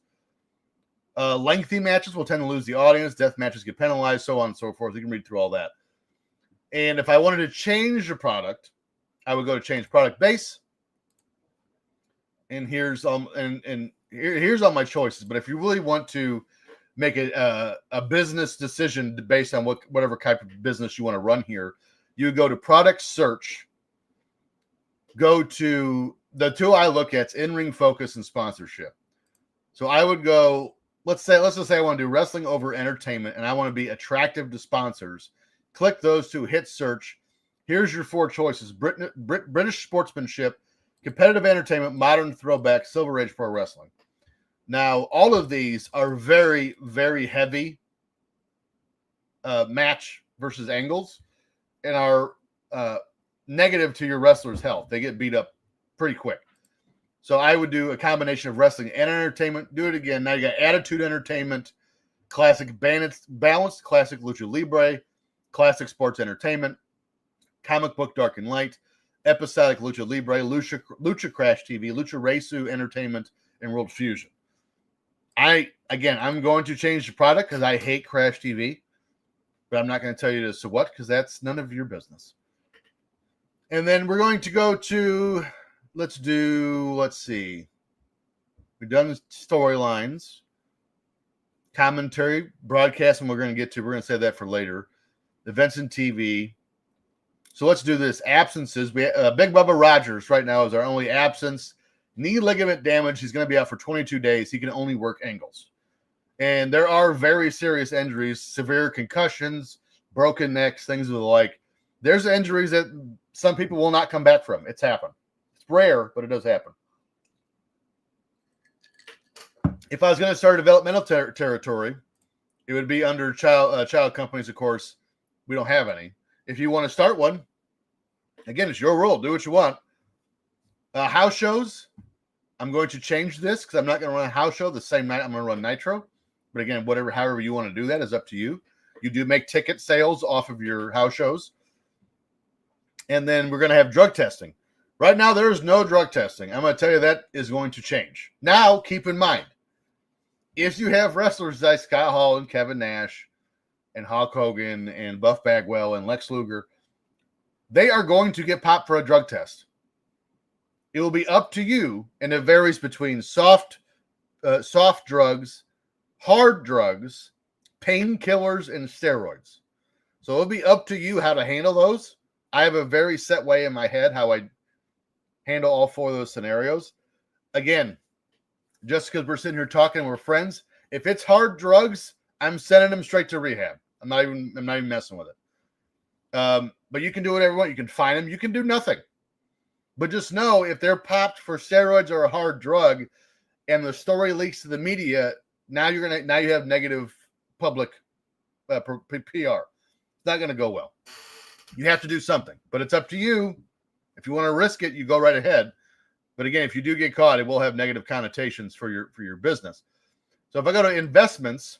Lengthy matches will tend to lose the audience. Death matches get penalized, so on and so forth. You can read through all that. And if I wanted to change the product, I would go to change product base. And here's here's all my choices. But if you really want to make a business decision based on whatever type of business you want to run here, you go to product search. Go to the two I look at: in-ring focus and sponsorship. So I would go. Let's just say I want to do wrestling over entertainment, and I want to be attractive to sponsors. Click those two. Hit search. Here's your 4 choices: British sportsmanship, competitive entertainment, modern throwback, Silver Age pro wrestling. Now, all of these are very, very heavy match versus angles, and are negative to your wrestler's health. They get beat up pretty quick. So I would do a combination of wrestling and entertainment. Do it again. Now you got attitude entertainment, classic balanced, classic lucha libre, classic sports entertainment, comic book dark and light, episodic lucha libre, lucha crash TV, lucha resu entertainment, and world fusion. I'm going to change the product because I hate Crash TV, but I'm not going to tell you as to what, because that's none of your business. And then we're going to go to, let's see. We've done storylines, commentary, broadcast, and we're going to save that for later. Events and TV. So let's do this. Absences. Big Bubba Rogers right now is our only absence. Knee ligament damage. He's going to be out for 22 days. He can only work angles. And there are very serious injuries, severe concussions, broken necks, things of the like. There's injuries that some people will not come back from. It's happened. It's rare, but it does happen. If I was going to start a developmental territory, it would be under child companies. Of course, we don't have any. If you want to start one, again, it's your rule. Do what you want. House shows, I'm going to change this because I'm not going to run a house show the same night I'm going to run Nitro. But again, however you want to do that is up to you. You do make ticket sales off of your house shows. And then we're going to have drug testing. Right now, there is no drug testing. I'm going to tell you that is going to change. Now, keep in mind, if you have wrestlers like Scott Hall and Kevin Nash and Hulk Hogan and Buff Bagwell and Lex Luger, they are going to get popped for a drug test. It will be up to you, and it varies between soft drugs, hard drugs, painkillers, and steroids. So it'll be up to you how to handle those. I have a very set way in my head how I handle all 4 of those scenarios. Again, just because we're sitting here talking and we're friends, if it's hard drugs, I'm sending them straight to rehab. I'm not even messing with it. But you can do whatever you want. You can fine them. You can do nothing. But just know if they're popped for steroids or a hard drug, and the story leaks to the media, now you have negative public PR. It's not going to go well. You have to do something, but it's up to you. If you want to risk it, you go right ahead. But again, if you do get caught, it will have negative connotations for your business. So if I go to investments,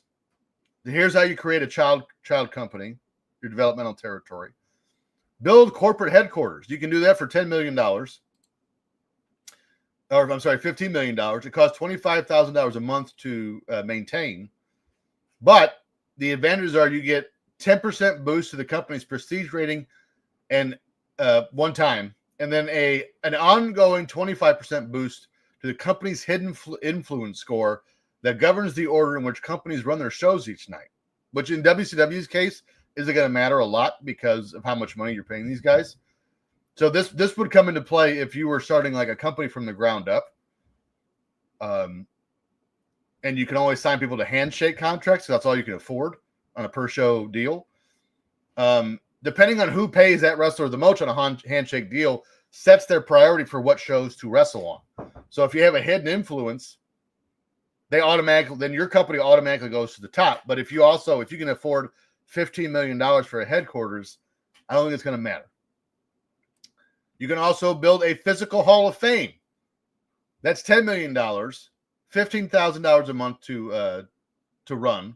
here's how you create a child company, your developmental territory. Build corporate headquarters. You can do that for $10 million. Or I'm sorry, $15 million. It costs $25,000 a month to maintain. But the advantages are you get 10% boost to the company's prestige rating and one time, and then an ongoing 25% boost to the company's hidden influence score that governs the order in which companies run their shows each night, which in WCW's case isn't going to matter a lot because of how much money you're paying these guys. So this would come into play if you were starting like a company from the ground up. And you can always sign people to handshake contracts. So that's all you can afford on a per show deal. Depending on who pays that wrestler the most on a handshake deal sets their priority for what shows to wrestle on. So if you have a hidden influence, then your company automatically goes to the top. But if you can afford $15 million for a headquarters, I don't think it's going to matter. You can also build a physical Hall of Fame. That's $10 million, $15,000 a month to run.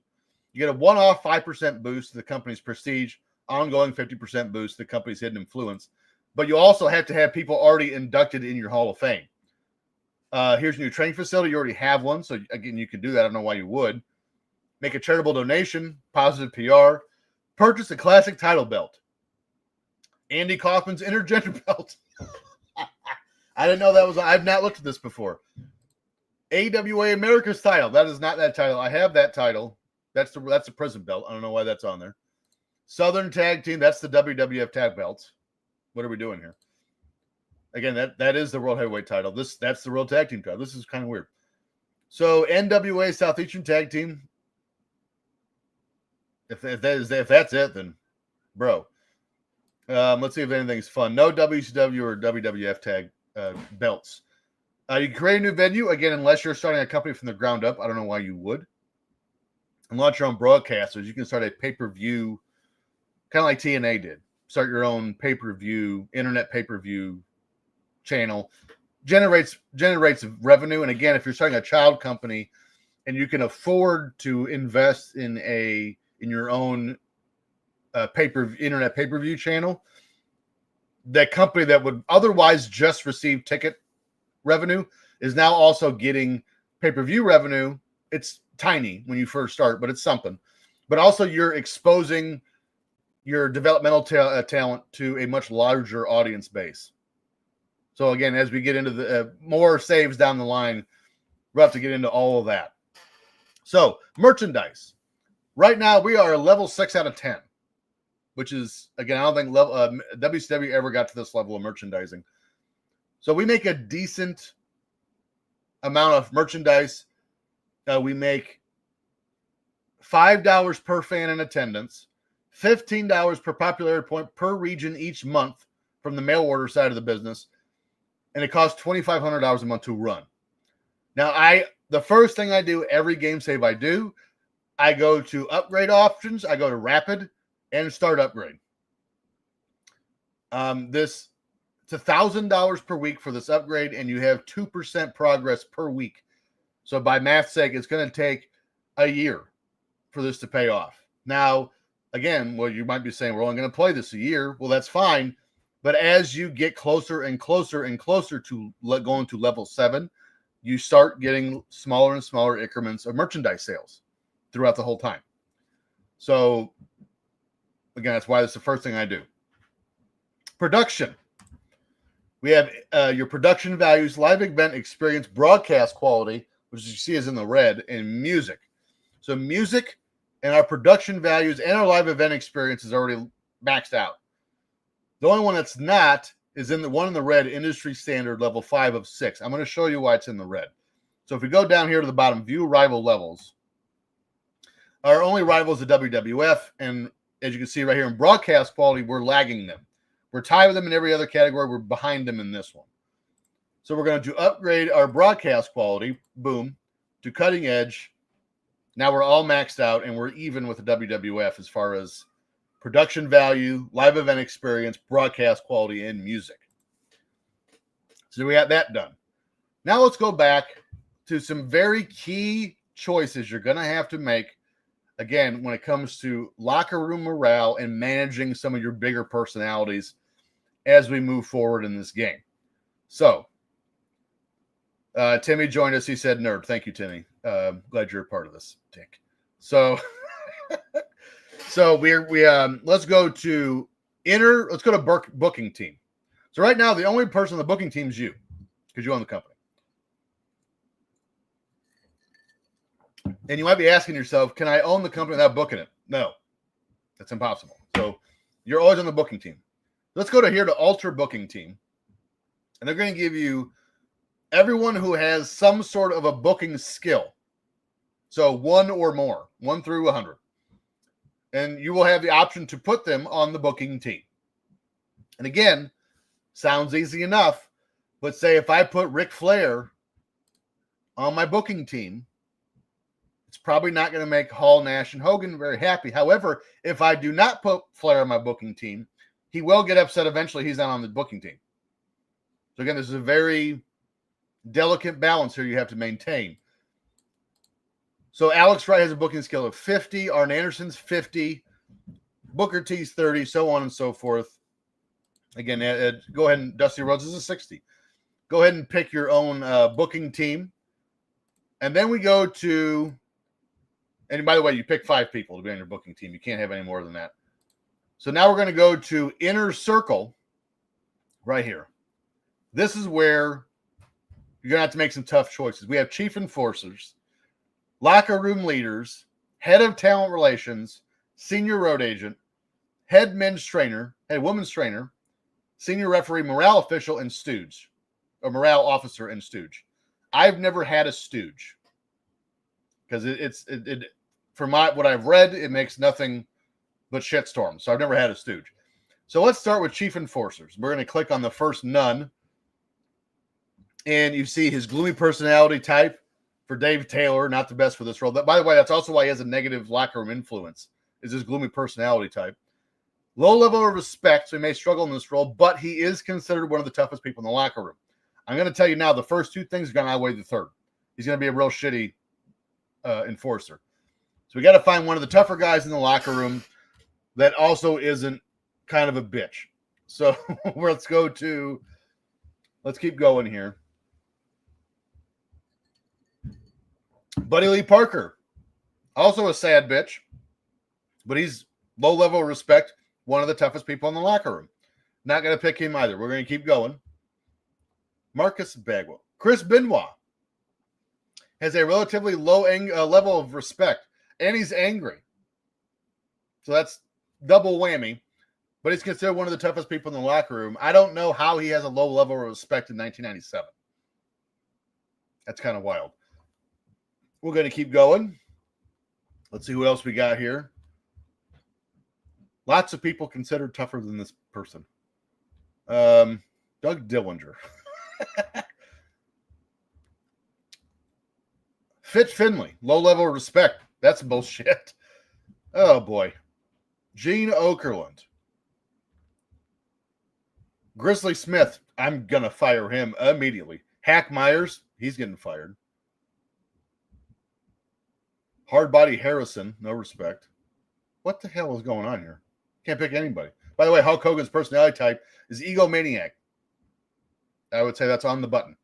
You get a one-off 5% boost to the company's prestige, ongoing 50% boost to the company's hidden influence. But you also have to have people already inducted in your Hall of Fame. Here's a new training facility. You already have one. So, again, you could do that. I don't know why you would. Make a charitable donation, positive PR. Purchase a classic title belt. Andy Kaufman's intergender belt. I didn't know that was. I've not looked at this before. AWA America's title. That is not that title. I have that title. That's the prison belt. I don't know why that's on there. Southern Tag Team. That's the WWF tag belts. What are we doing here? Again, that is the World Heavyweight title. That's the World Tag Team title. This is kind of weird. So NWA Southeastern Tag Team. If that's it, then bro. Let's see if anything's fun. No WCW or WWF tag belts. You can create a new venue, again, unless you're starting a company from the ground up. I don't know why you would. And launch your own broadcasters. You can start a pay-per-view, kind of like TNA did. Start your own pay-per-view, internet pay-per-view channel. Generates revenue. And again, if you're starting a child company and you can afford to invest in your own internet pay-per-view channel, that company that would otherwise just receive ticket revenue is now also getting pay-per-view revenue. It's tiny when you first start, but it's something. But also you're exposing your developmental talent to a much larger audience base. So again, as we get into the more saves down the line, we'll have to get into all of that. So merchandise. Right now we are a level 6 out of 10. Which is, again, I don't think WCW ever got to this level of merchandising. So we make a decent amount of merchandise. We make $5 per fan in attendance, $15 per popularity point per region each month from the mail order side of the business, and it costs $2,500 a month to run. Now, the first thing I do every game save I go to upgrade options. I go to rapid and start upgrade. It's $1,000 per week for this upgrade, and you have 2% progress per week. So by math's sake, it's going to take a year for this to pay off. Now, again, well, you might be saying, we're only going to play this a year. Well, that's fine. But as you get closer and closer and closer to going to level 7, you start getting smaller and smaller increments of merchandise sales throughout the whole time. So again, that's why that's the first thing I do. Production. We have your production values, live event experience, broadcast quality, which you see is in the red, and music. So music and our production values and our live event experience is already maxed out. The only one that's not is in the one in the red, industry standard level 5 of 6. I'm going to show you why it's in the red. So if we go down here to the bottom, view rival levels. Our only rival is the WWF, and as you can see right here in broadcast quality, we're lagging them. We're tied with them in every other category. We're behind them in this one. So we're going to upgrade our broadcast quality, boom, to cutting edge. Now we're all maxed out, and we're even with the WWF as far as production value, live event experience, broadcast quality, and music. So we got that done. Now let's go back to some very key choices you're going to have to make, again, when it comes to locker room morale and managing some of your bigger personalities as we move forward in this game. So, Timmy joined us. He said, nerd. Thank you, Timmy. Glad you're a part of this, Dick. So, let's go to Let's go to booking team. So right now, the only person on the booking team is you, because you own the company. And you might be asking yourself, can I own the company without booking it? No, that's impossible. So you're always on the booking team. Let's go to alter booking team. And they're going to give you everyone who has some sort of a booking skill. So 1 or more, 1 through 100. And you will have the option to put them on the booking team. And again, sounds easy enough, but say if I put Ric Flair on my booking team, it's probably not going to make Hall, Nash, and Hogan very happy. However, if I do not put Flair on my booking team, he will get upset eventually he's not on the booking team. So again, this is a very delicate balance here you have to maintain. So Alex Wright has a booking skill of 50, Arn Anderson's 50, Booker T's 30, so on and so forth. Again, go ahead and Dusty Rhodes is a 60. Go ahead and pick your own booking team. And then we go to, and by the way, you pick 5 people to be on your booking team. You can't have any more than that. So now we're going to go to Inner Circle right here. This is where you're going to have to make some tough choices. We have chief enforcers, locker room leaders, head of talent relations, senior road agent, head men's trainer, head women's trainer, senior referee, morale official, and stooge, or morale officer and stooge. I've never had a stooge because it from what I've read, it makes nothing but shitstorm. So I've never had a stooge. So let's start with chief enforcers. We're going to click on the first none. And you see his gloomy personality type for Dave Taylor, not the best for this role. But by the way, that's also why he has a negative locker room influence, is his gloomy personality type. Low level of respect, so he may struggle in this role, but he is considered one of the toughest people in the locker room. I'm going to tell you now, the first 2 things are going to outweigh the third. He's going to be a real shitty enforcer. So we got to find one of the tougher guys in the locker room that also isn't kind of a bitch. So let's keep going here. Buddy Lee Parker, also a sad bitch, but he's low level of respect, one of the toughest people in the locker room. Not going to pick him either. We're going to keep going. Marcus Bagwell. Chris Benoit has a relatively low level of respect, and he's angry. So that's double whammy, but he's considered one of the toughest people in the locker room. I don't know how he has a low level of respect in 1997. That's kind of wild. We're going to keep going. Let's see who else we got here. Lots of people considered tougher than this person. Doug Dillinger. Fit Finley, low level of respect. That's bullshit. Oh boy. Gene Okerlund. Grizzly Smith, I'm going to fire him immediately. Hack Myers, he's getting fired. Hardbody Harrison, no respect. What the hell is going on here? Can't pick anybody. By the way, Hulk Hogan's personality type is egomaniac. I would say that's on the button.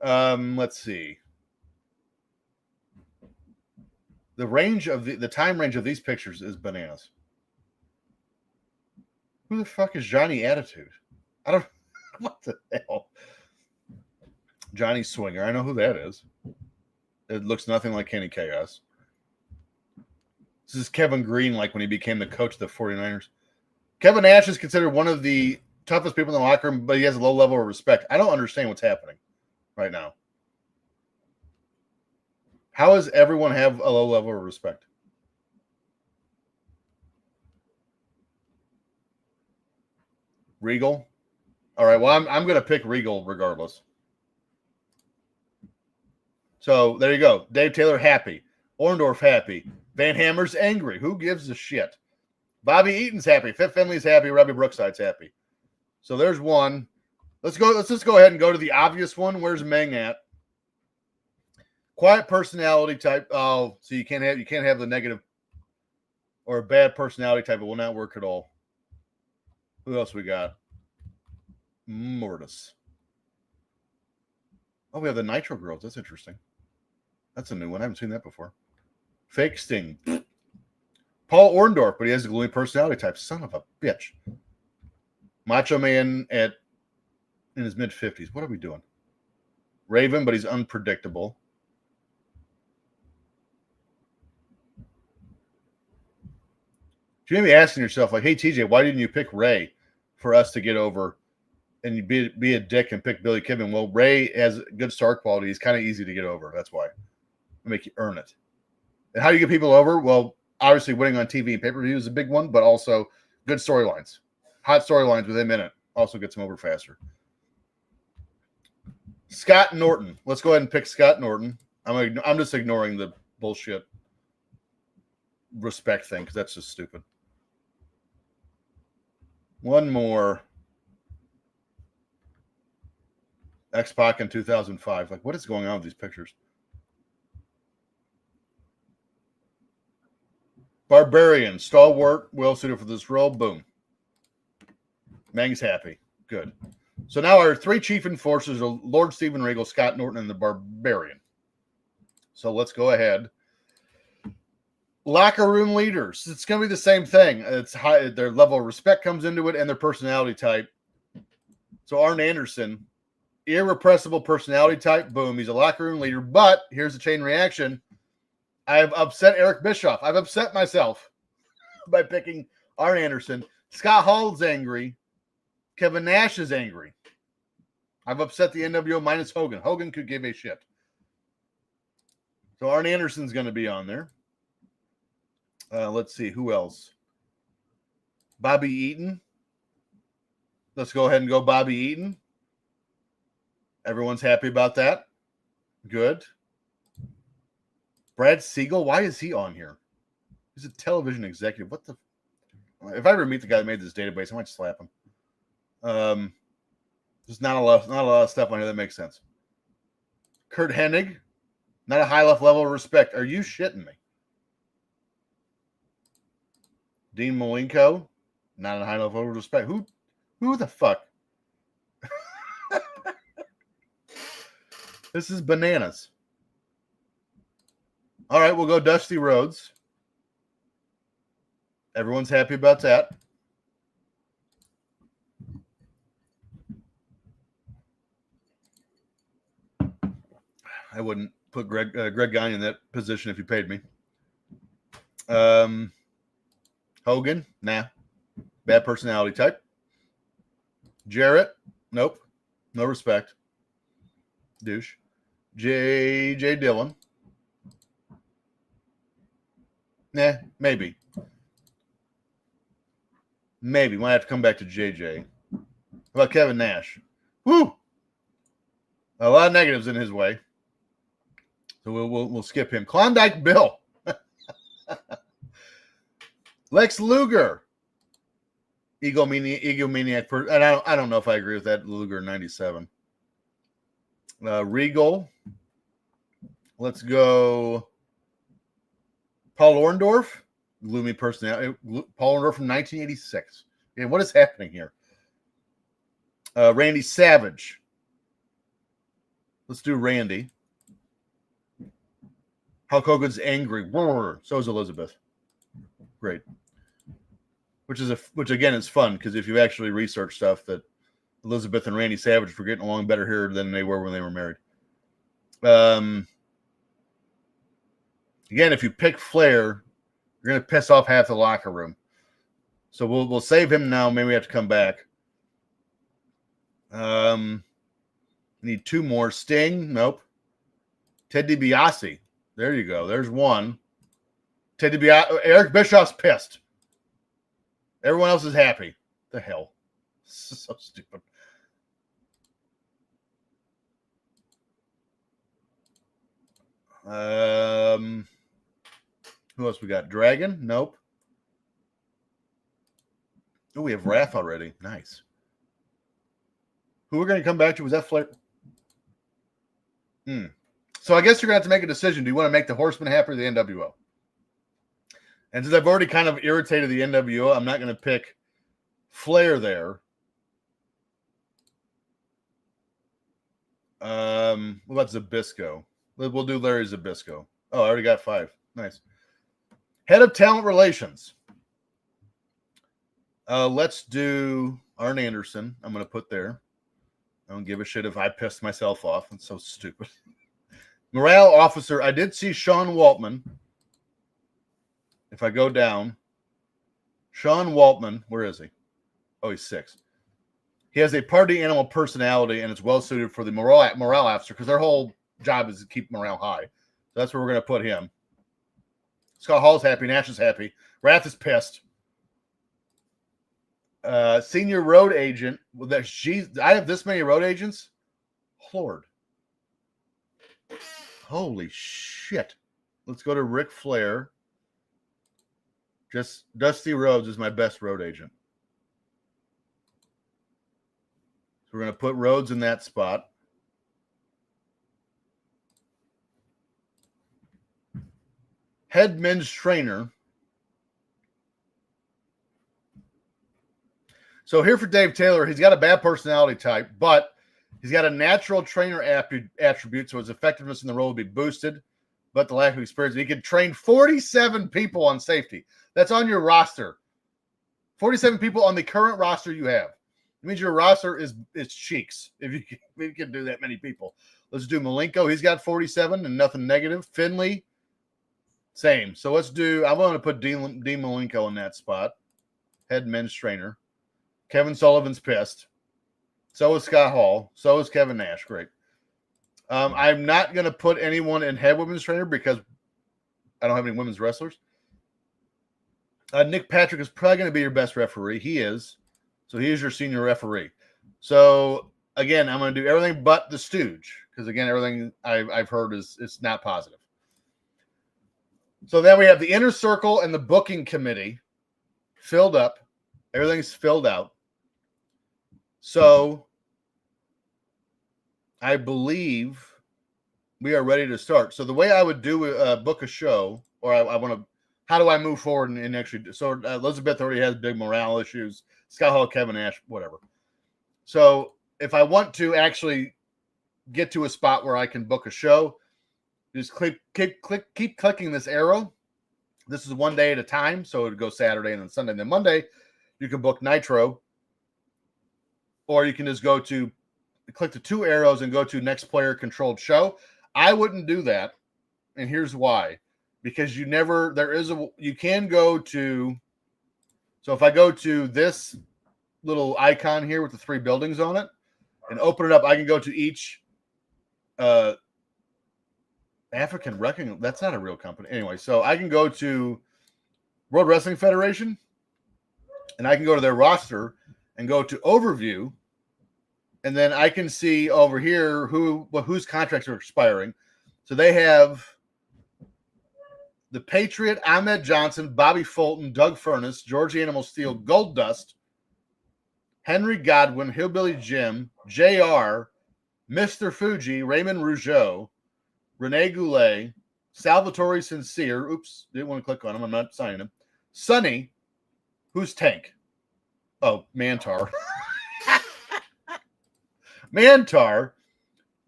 Let's see. The range of the time range of these pictures is bananas. Who the fuck is Johnny Attitude? I don't. What the hell? Johnny Swinger. I know who that is. It looks nothing like Kenny Chaos. This is Kevin Green, like when he became the coach of the 49ers. Kevin Nash is considered one of the toughest people in the locker room, but he has a low level of respect. I don't understand what's happening right now. How does everyone have a low level of respect? Regal? All right, well, I'm going to pick Regal regardless. So there you go. Dave Taylor, happy. Orndorff, happy. Van Hammer's angry. Who gives a shit? Bobby Eaton's happy. Fit Finley's happy. Robbie Brookside's happy. So there's one. Let's just go ahead and go to the obvious one. Where's Meng at? Quiet personality type. Oh, so you can't have the negative or a bad personality type. It will not work at all. Who else we got? Mortis. Oh, we have the Nitro Girls. That's interesting. That's a new one. I haven't seen that before. Fake Sting. Paul Orndorff, but he has a gloomy personality type. Son of a bitch. Macho Man in his mid-50s. What are we doing? Raven, but he's unpredictable. You may be asking yourself, like, hey, TJ, why didn't you pick Ray for us to get over and you be a dick and pick Billy Kidman? Well, Ray has good star quality. He's kind of easy to get over. That's why. I make you earn it. And how do you get people over? Well, obviously winning on TV and pay-per-view is a big one, but also good storylines. Hot storylines within a minute also gets them over faster. Scott Norton. Let's go ahead and pick Scott Norton. I'm just ignoring the bullshit respect thing because that's just stupid. One more. X-Pac in 2005. Like, what is going on with these pictures? Barbarian, stalwart, well suited for this role. Boom. Mang's happy. Good. So now our three chief enforcers are Lord Steven Regal, Scott Norton, and the Barbarian. So let's go ahead. Locker room leaders. It's going to be the same thing. It's high. Their level of respect comes into it and their personality type. So Arn Anderson, irrepressible personality type. Boom. He's a locker room leader. But here's the chain reaction. I've upset Eric Bischoff. I've upset myself by picking Arn Anderson. Scott Hall's angry. Kevin Nash is angry. I've upset the NWO minus Hogan. Hogan could give a shit. So Arn Anderson's going to be on there. Let's see. Who else? Bobby Eaton. Let's go ahead and go Bobby Eaton. Everyone's happy about that. Good. Brad Siegel. Why is he on here? He's a television executive. What the? If I ever meet the guy that made this database, I might slap him. There's not a lot of stuff on here that makes sense. Kurt Hennig. Not a high enough level of respect. Are you shitting me? Dean Malenko, not a high level of respect. Who the fuck? This is bananas. All right, we'll go Dusty Rhodes. Everyone's happy about that. I wouldn't put Greg Gagne in that position if you paid me. Hogan, nah. Bad personality type. Jarrett, nope. No respect. Douche. J.J. Dillon. Nah, maybe. Maybe. Might have to come back to JJ. How about Kevin Nash? Woo! A lot of negatives in his way. So we'll skip him. Klondike Bill. Lex Luger. Egomaniac. And I don't know if I agree with that. Luger 97. Regal. Let's go. Paul Orndorff. Gloomy personality. Paul Orndorff from 1986. And what is happening here? Randy Savage. Let's do Randy. Hulk Hogan's angry. So is Elizabeth. Great. Which again is fun because if you actually research stuff that Elizabeth and Randy Savage were getting along better here than they were when they were married. Again, if you pick Flair, you're going to piss off half the locker room. So we'll save him now. Maybe we have to come back. Need two more. Sting. Nope. Ted DiBiase. There you go. There's one. Ted DiBiase. Eric Bischoff's pissed. Everyone else is happy. The hell. This is so stupid. Who else we got? Dragon? Nope. Oh, we have Wrath already. Nice. Who we're going to come back to? Was that Flair? So I guess you're going to have to make a decision. Do you want to make the Horsemen happy or the NWO? And since I've already kind of irritated the NWO, I'm not going to pick Flair there. What about Zbyszko? We'll do Larry Zbyszko. Oh, I already got 5. Nice. Head of Talent Relations. Let's do Arn Anderson. I'm going to put there. I don't give a shit if I pissed myself off. It's so stupid. Morale Officer. I did see Sean Waltman. If I go down, Sean Waltman, where is he? Oh, he's 6. He has a party animal personality, and it's well suited for the morale officer because their whole job is to keep morale high. So that's where we're going to put him. Scott Hall's happy. Nash is happy. Wrath is pissed. Senior road agent. Well, I have this many road agents? Lord. Holy shit. Let's go to Ric Flair. Just Dusty Rhodes is my best road agent. So we're going to put Rhodes in that spot. Head men's trainer. So here for Dave Taylor, he's got a bad personality type, but he's got a natural trainer attribute, so his effectiveness in the role will be boosted, but the lack of experience. He could train 47 people on safety. That's on your roster. 47 people on the current roster you have. It means your roster is cheeks if you can do that many people. Let's do Malenko. He's got 47 and nothing negative. Finley, same. So let's do, I want to put Dean Malenko in that spot. Head men's trainer. Kevin Sullivan's pissed. So is Scott Hall. So is Kevin Nash. Great. I'm not going to put anyone in head women's trainer because I don't have any women's wrestlers. Nick Patrick is probably going to be your best referee. He is. So he is your senior referee. So, again, I'm going to do everything but the Stooge because, again, everything I've heard is not positive. So then we have the inner circle and the booking committee filled up. Everything's filled out. So I believe we are ready to start. So the way I would do book a show, or I want to, how do I move forward and actually? So Elizabeth already has big morale issues. Scott Hall, Kevin Nash, whatever. So if I want to actually get to a spot where I can book a show, just keep clicking this arrow. This is one day at a time. So it would go Saturday and then Sunday and then Monday. You can book Nitro. Or you can just go to click the 2 arrows and go to next player controlled show. I wouldn't do that. And here's why. Because you can go to, so if I go to this little icon here with the 3 buildings on it and open it up, I can go to each African Wrestling. That's not a real company. Anyway, so I can go to World Wrestling Federation and I can go to their roster and go to overview, and then I can see over here whose contracts are expiring. So they have the Patriot, Ahmed Johnson, Bobby Fulton, Doug Furness, George Animal Steel, Goldust, Henry Godwin, Hillbilly Jim, JR, Mr. Fuji, Raymond Rougeau, Rene Goulet, Salvatore Sincere. Oops, didn't want to click on him. I'm not signing him. Sonny, who's Tank? Oh, Mantar. Mantar.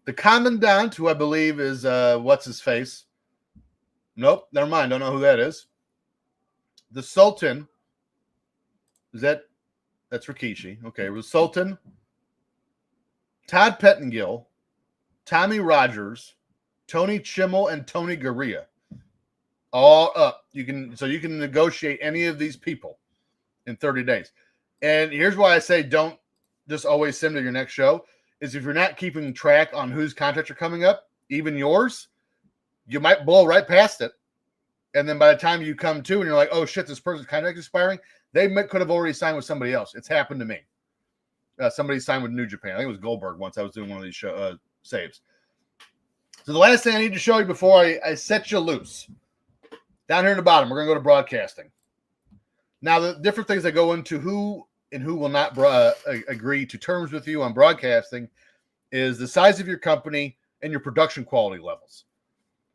The Commandant, who I believe is, what's his face? Nope, never mind. Don't know who that is. The Sultan. That's Rikishi. Okay, the Sultan. Todd Pettengill. Tommy Rogers. Tony Chimmel and Tony Gurria. All up. You can negotiate any of these people in 30 days. And here's why I say don't just always send to your next show, is if you're not keeping track on whose contracts are coming up, even yours, you might blow right past it. And then by the time you come to and you're like, oh shit, this person's contract is expiring, they could have already signed with somebody else. It's happened to me. Somebody signed with New Japan. I think it was Goldberg once. I was doing one of these saves. So the last thing I need to show you before I set you loose, down here in the bottom, we're going to go to broadcasting. Now, the different things that go into who will not agree to terms with you on broadcasting is the size of your company and your production quality levels.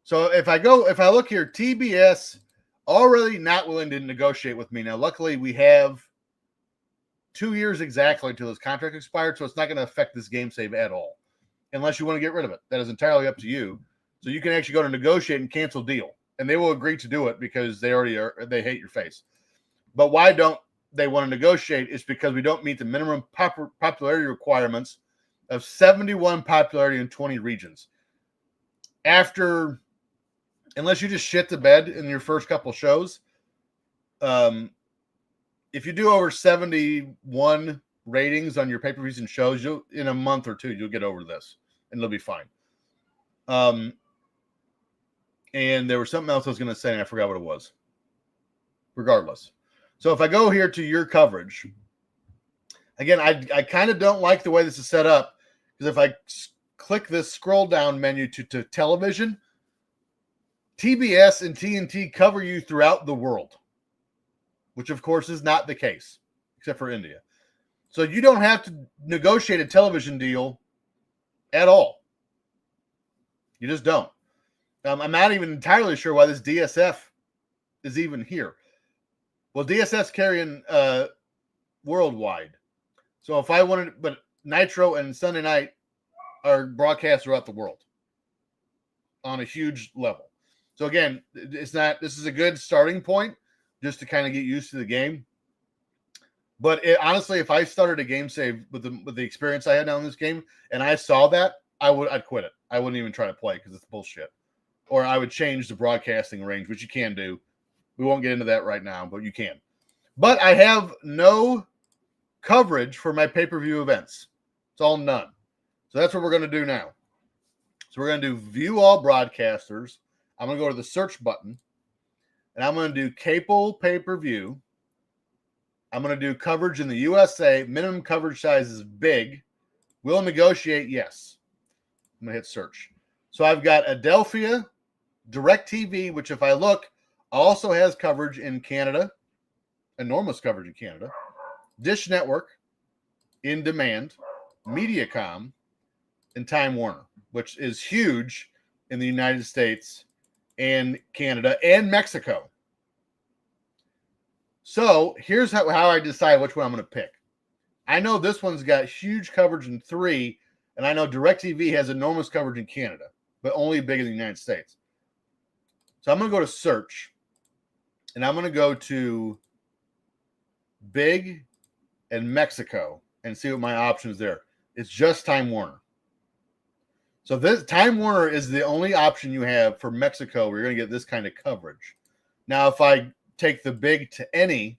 So if I look here, TBS already not willing to negotiate with me. Now, luckily, we have 2 years exactly until this contract expired, so it's not going to affect this game save at all, unless you want to get rid of it. That is entirely up to you. So you can actually go to negotiate and cancel deal and they will agree to do it because they already are. They hate your face. But why don't they want to negotiate? Is because we don't meet the minimum popularity requirements of 71 popularity in 20 regions. Unless you just shit the bed in your first couple shows, if you do over 71 ratings on your pay-per-views and shows, in a month or two, you'll get over this, and it'll be fine. And there was something else I was going to say, and I forgot what it was. Regardless. So if I go here to your coverage, again, I kind of don't like the way this is set up, because if I click this scroll down menu to television, TBS and TNT cover you throughout the world, which of course is not the case, except for India. So you don't have to negotiate a television deal at all. You just don't. I'm not even entirely sure why this DSF is even here. Well, DSF's carrying worldwide. So if I wanted, but Nitro and Sunday Night are broadcast throughout the world on a huge level. So again, this is a good starting point just to kind of get used to the game. But honestly, if I started a game save with the experience I had now in this game, and I saw that, I'd quit it. I wouldn't even try to play because it's bullshit. Or I would change the broadcasting range, which you can do. We won't get into that right now, but you can. But I have no coverage for my pay-per-view events. It's all none. So that's what we're going to do now. So we're going to do view all broadcasters. I'm going to go to the search button, and I'm going to do cable pay-per-view. I'm going to do coverage in the USA. Minimum coverage size is big. We'll negotiate, yes. I'm going to hit search. So I've got Adelphia, DirecTV, which if I look, also has coverage in Canada, enormous coverage in Canada. Dish Network, In Demand, Mediacom, and Time Warner, which is huge in the United States and Canada and Mexico. So here's how I decide which one I'm going to pick. I know this one's got huge coverage in 3, and I know DirecTV has enormous coverage in Canada, but only big in the United States. So I'm going to go to search, and I'm going to go to big and Mexico and see what my options there. It's just Time Warner. So this Time Warner is the only option you have for Mexico where you're going to get this kind of coverage. Now, if I take the big to any,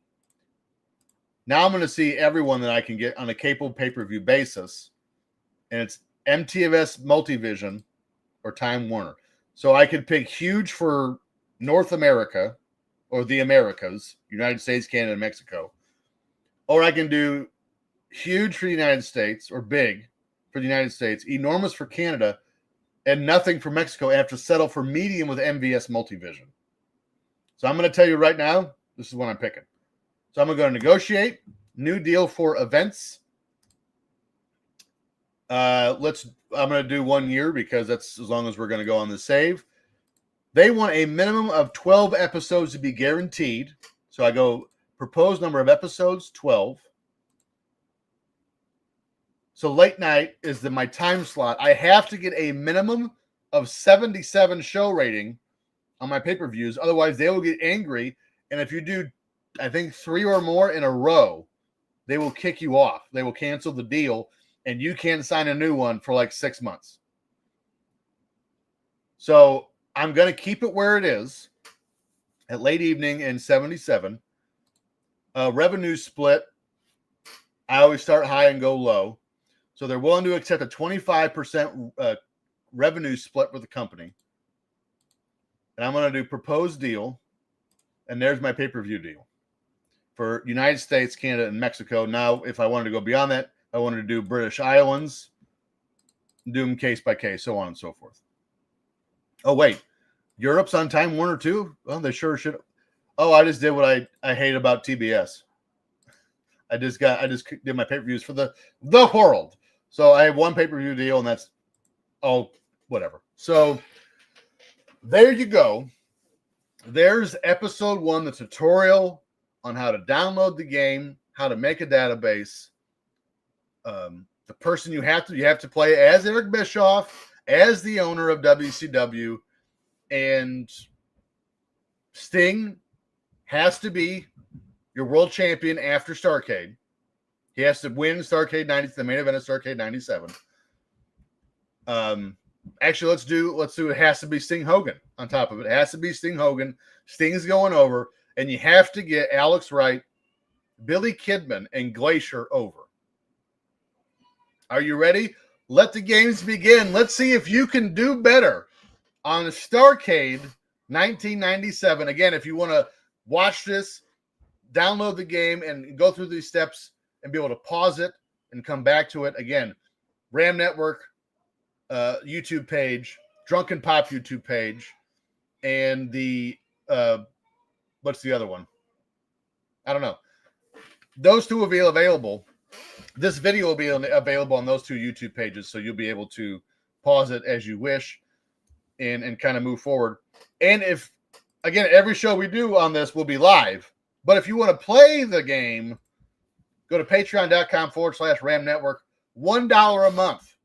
now I'm going to see everyone that I can get on a cable pay-per-view basis, and it's MTVS Multivision or Time Warner. So I could pick huge for North America or the Americas, United States, Canada, and Mexico. Or I can do huge for the United States or big for the United States, enormous for Canada, and nothing for Mexico. I have to settle for medium with MVS Multivision. So I'm going to tell you right now, this is what I'm picking. So I'm going to go to negotiate, new deal for events. I'm going to do 1 year because that's as long as we're going to go on the save. They want a minimum of 12 episodes to be guaranteed. So I go proposed number of episodes, 12. So late night is my time slot. I have to get a minimum of 77 show rating on my pay-per-views. Otherwise, they will get angry. And if you do, I think 3 or more in a row, they will kick you off. They will cancel the deal, and you can't sign a new one for like 6 months. So I'm going to keep it where it is at late evening and 77. Revenue split, I always start high and go low. So they're willing to accept a 25% revenue split with the company. And I'm going to do proposed deal. And there's my pay-per-view deal for United States, Canada, and Mexico. Now, if I wanted to go beyond that, I wanted to do British Islands, do them case by case, so on and so forth. Oh, wait. Europe's on Time Warner too? Well, they sure should. Oh, I just did what I hate about TBS. I just did my pay-per-views for the world. So I have one pay-per-view deal, and that's whatever. So there you go. There's episode 1, the tutorial on how to download the game, how to make a database. The person you have to play as Eric Bischoff, as the owner of WCW, and Sting has to be your world champion after Starrcade. He has to win Starrcade 90, the main event of Starrcade 97. Actually, let's do it has to be Sting Hogan on top of it. It has to be Sting Hogan. Sting's going over, and you have to get Alex Wright, Billy Kidman, and Glacier over. Are you ready? Let the games begin. Let's see if you can do better on Starrcade 1997. Again, if you want to watch this, download the game and go through these steps and be able to pause it and come back to it. Again, Ram Network YouTube page, Drunken Pop YouTube page, and the what's the other one? I don't know. Those two will be available. This video will be available on those two YouTube pages, so you'll be able to pause it as you wish and kind of move forward. And if, again, every show we do on this will be live, but if you want to play the game, go to patreon.com/Ram Network. $1 a month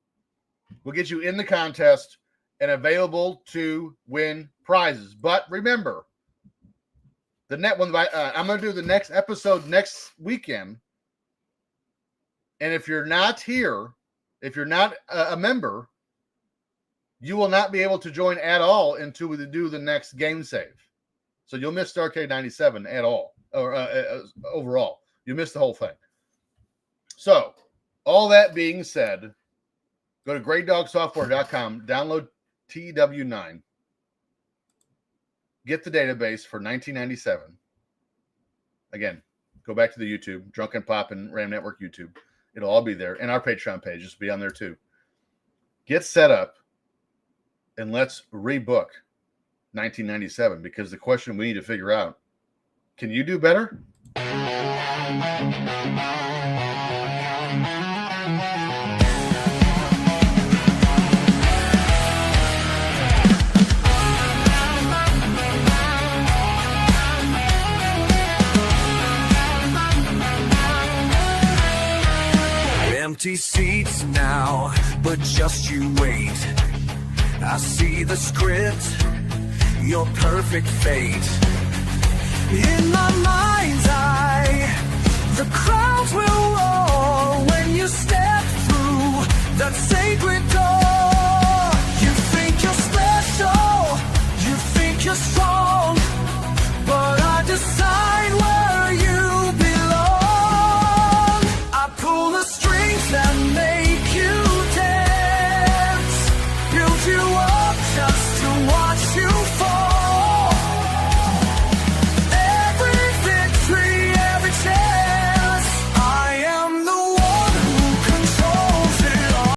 will get you in the contest and available to win prizes. But remember, the net one, I'm going to do the next episode next weekend. And if you're not here, if you're not a member, you will not be able to join at all until we do the next game save. So you'll miss Starrcade 97 at all, or overall. You miss the whole thing. So, all that being said, go to greatdogsoftware.com, download TW9, get the database for 1997. Again, go back to the YouTube, Drunken Pop and Ram Network YouTube. It'll all be there. And our Patreon page will be on there too. Get set up and let's rebook 1997, because the question we need to figure out, can you do better? Empty seats now, but just you wait. I see the script, your perfect fate.